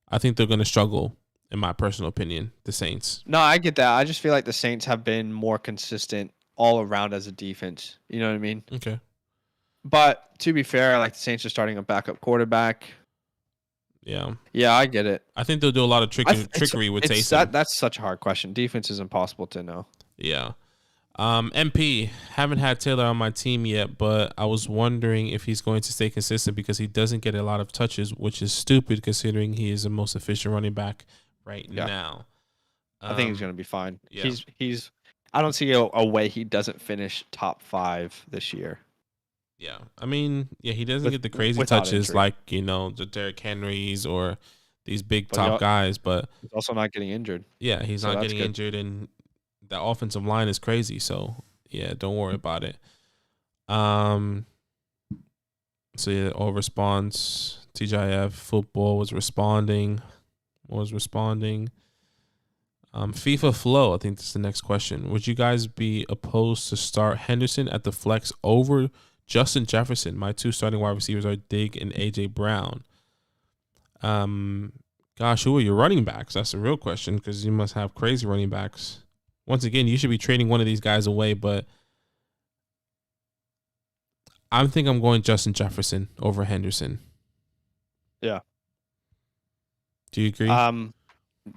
I think they're gonna struggle. In my personal opinion, the Saints. No, I get that. I just feel like the Saints have been more consistent all around as a defense. You know what I mean? Okay. But to be fair, the Saints are starting a backup quarterback. Yeah. Yeah, I get it. I think they'll do a lot of trickery with Taysom. That's such a hard question. Defense is impossible to know. Yeah. MP, haven't had Taylor on my team yet, but I was wondering if he's going to stay consistent because he doesn't get a lot of touches, which is stupid considering he is the most efficient running back now. I think he's going to be fine. Yeah. He's I don't see a way he doesn't finish top 5 this year. Yeah. I mean, he doesn't get the crazy touches injury. Like, the Derrick Henrys or these big top guys, but he's also not getting injured. Yeah, he's not getting injured, and the offensive line is crazy, so yeah, don't worry about it. So yeah, all response. TGIF football was responding. FIFA Flow, I think this is the next question. Would you guys be opposed to start Henderson at the flex over Justin Jefferson? My two starting wide receivers are Dig and AJ Brown. Gosh, who are your running backs? That's the real question, because you must have crazy running backs. Once again, you should be trading one of these guys away, but I think I'm going Justin Jefferson over Henderson. Yeah. Do you agree?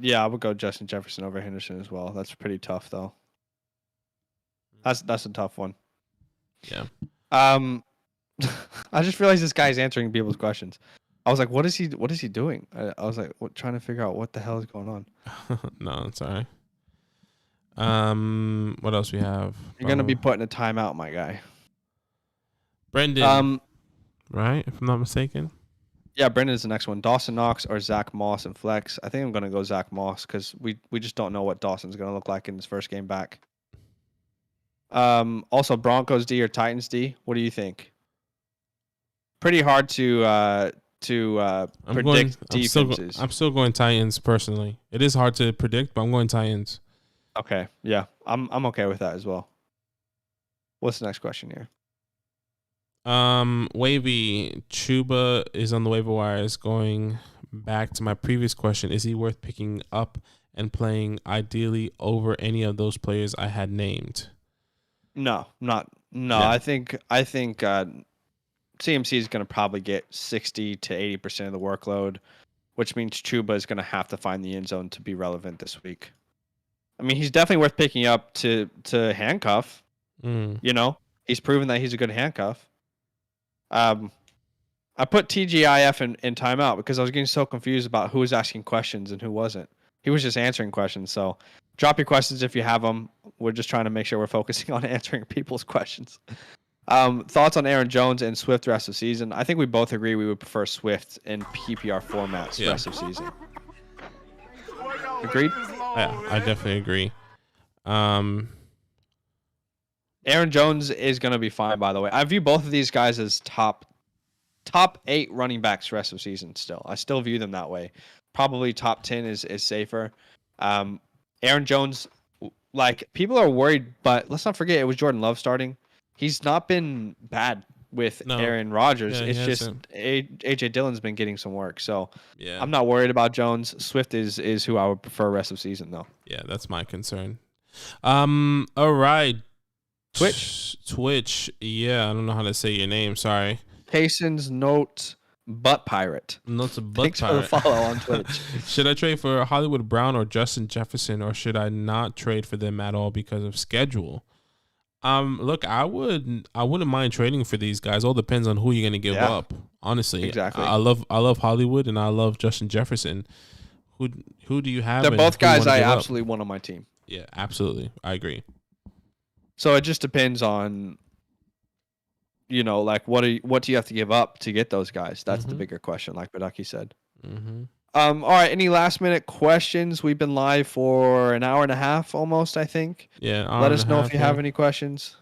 Yeah, I would go Justin Jefferson over Henderson as well. That's pretty tough, though. That's a tough one. Yeah. I just realized this guy's answering people's questions. I was like, what is he doing? I was like, trying to figure out what the hell is going on. No, it's all right. What else we have? You're gonna be putting a timeout, my guy. Brendan. Right, if I'm not mistaken. Yeah, Brendan is the next one. Dawson Knox or Zach Moss and flex. I think I'm gonna go Zach Moss because we just don't know what Dawson's gonna look like in his first game back. Also Broncos D or Titans D. What do you think? Pretty hard to predict defenses. I'm still going Titans personally. It is hard to predict, but I'm going Titans. Okay, yeah, I'm okay with that as well. What's the next question here? Wavy Chuba is on the waiver wires. Going back to my previous question, is he worth picking up and playing ideally over any of those players I had named? No. Yeah. I think CMC is going to probably get 60 to 80% of the workload, which means Chuba is going to have to find the end zone to be relevant this week. I mean, he's definitely worth picking up to handcuff. You know, he's proven that he's a good handcuff. I put TGIF in timeout because I was getting so confused about who was asking questions and who wasn't. He was just answering questions. So drop your questions if you have them. We're just trying to make sure we're focusing on answering people's questions. Thoughts on Aaron Jones and Swift rest of season? I think we both agree we would prefer Swift in PPR formats rest of season. Agreed? Yeah, I definitely agree. Aaron Jones is going to be fine, by the way. I view both of these guys as top 8 running backs rest of season still. I still view them that way. Probably top 10 is safer. Aaron Jones, like, people are worried, but let's not forget it was Jordan Love starting. He's not been bad with Aaron Rodgers. Yeah, it's just AJ Dillon's been getting some work. So yeah, I'm not worried about Jones. Swift is who I would prefer rest of season, though. Yeah, that's my concern. All right. Twitch. Yeah, I don't know how to say your name. Sorry. Payson's Note Butt Pirate. Note's a butt Thanks pirate. for the follow on Twitch. Should I trade for Hollywood Brown or Justin Jefferson, or should I not trade for them at all because of schedule? Look, I wouldn't mind trading for these guys. All depends on who you're gonna give up. Honestly, exactly. I love Hollywood and I love Justin Jefferson. Who do you have? They're both guys I absolutely want on my team. Yeah, absolutely. I agree. So it just depends on, like what do you have to give up to get those guys? That's the bigger question, like Badaki said. All right, any last minute questions? We've been live for an hour and a half almost, I think. Yeah. Let us know if you have any questions.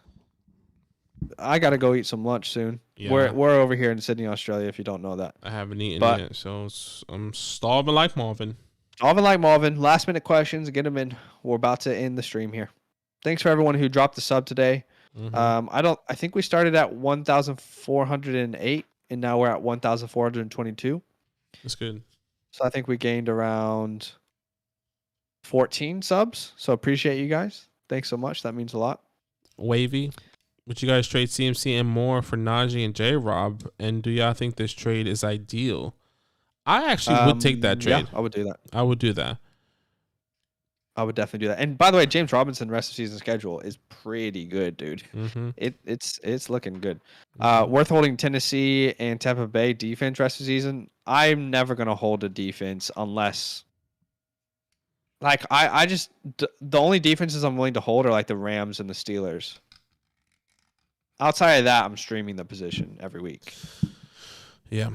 I gotta go eat some lunch soon. Yeah. We're over here in Sydney, Australia. If you don't know that, I haven't eaten yet, so I'm starving like Marvin. Last minute questions, get them in. We're about to end the stream here. Thanks for everyone who dropped the sub today. I think we started at 1,408 and now we're at 1,422. That's good. So I think we gained around 14 subs. So appreciate you guys. Thanks so much. That means a lot. Wavy, would you guys trade CMC and more for Najee and J-Rob? And do y'all think this trade is ideal? I actually would take that trade. Yeah, I would do that. I would do that. I would definitely do that. And by the way, James Robinson rest of season schedule is pretty good, dude. It's looking good. Worth holding Tennessee and Tampa Bay defense rest of season. I'm never gonna hold a defense unless, like, the only defenses I'm willing to hold are like the Rams and the Steelers. Outside of that, I'm streaming the position every week. Yeah.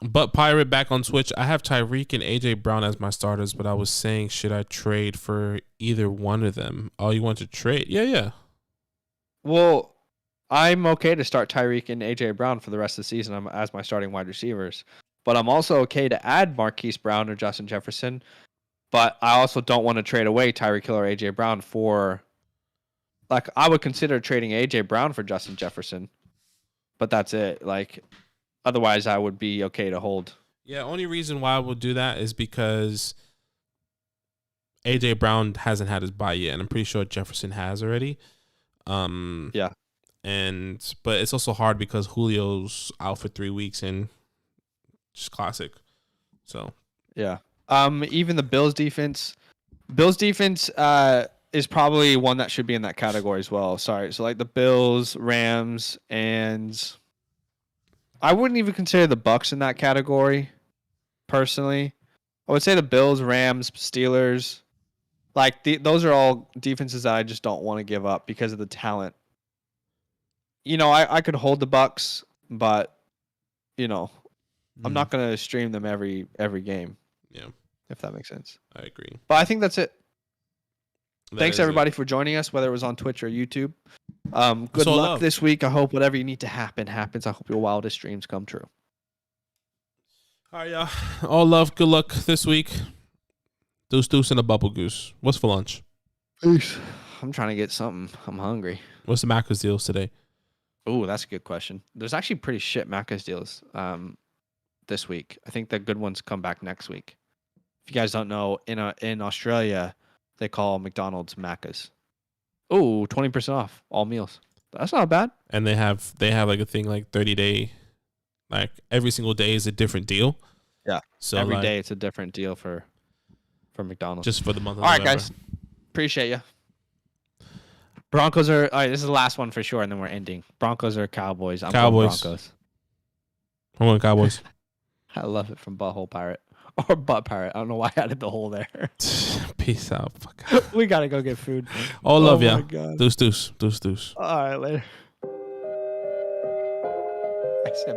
But Pirate back on Twitch. I have Tyreek and AJ Brown as my starters, but I was saying, should I trade for either one of them? Oh, you want to trade? Yeah. Well, I'm okay to start Tyreek and AJ Brown for the rest of the season as my starting wide receivers. But I'm also okay to add Marquise Brown or Justin Jefferson But I also don't want to trade away Tyreek Hill or AJ Brown for. Like, I would consider trading AJ Brown for Justin Jefferson, but that's it. Like, otherwise, I would be okay to hold. Yeah, only reason why I would do that is because AJ Brown hasn't had his bye yet, and I'm pretty sure Jefferson has already. Yeah. But it's also hard because Julio's out for 3 weeks and just classic. So yeah. Even the Bills defense is probably one that should be in that category as well. Sorry. So like the Bills, Rams, and I wouldn't even consider the Bucks in that category personally. I would say the Bills, Rams, Steelers, like those are all defenses that I just don't want to give up because of the talent. You know, I could hold the Bucks, but you know, I'm not going to stream them every game. Yeah. If that makes sense. I agree. But I think that's it. Thanks everybody for joining us, whether it was on Twitch or YouTube. Good luck this week. I hope whatever you need to happen happens. I hope your wildest dreams come true. All right, y'all. All love. Good luck this week. Deuce and a bubble goose. What's for lunch? Peace. I'm trying to get something. I'm hungry. What's the Macca's deals today? Oh, that's a good question. There's actually pretty shit Macca's deals this week. I think the good ones come back next week. If you guys don't know, in Australia, they call McDonald's Macca's. Oh, 20% off all meals. That's not bad. And they have like a thing like 30-day, like every single day is a different deal. Yeah. So every day it's a different deal for McDonald's. Just for the month of All November. right, guys. Appreciate you. Broncos are all right. This is the last one for sure, and then we're ending. Broncos or Cowboys? I'm Cowboys. Broncos. I'm going Cowboys. I love it from Butthole Pirate or Butt Pirate. I don't know why I added the hole there. Peace out. Fuck. We gotta go get food. All love, yeah. Deuce. Deuce. All right, later. Thanks, Tim.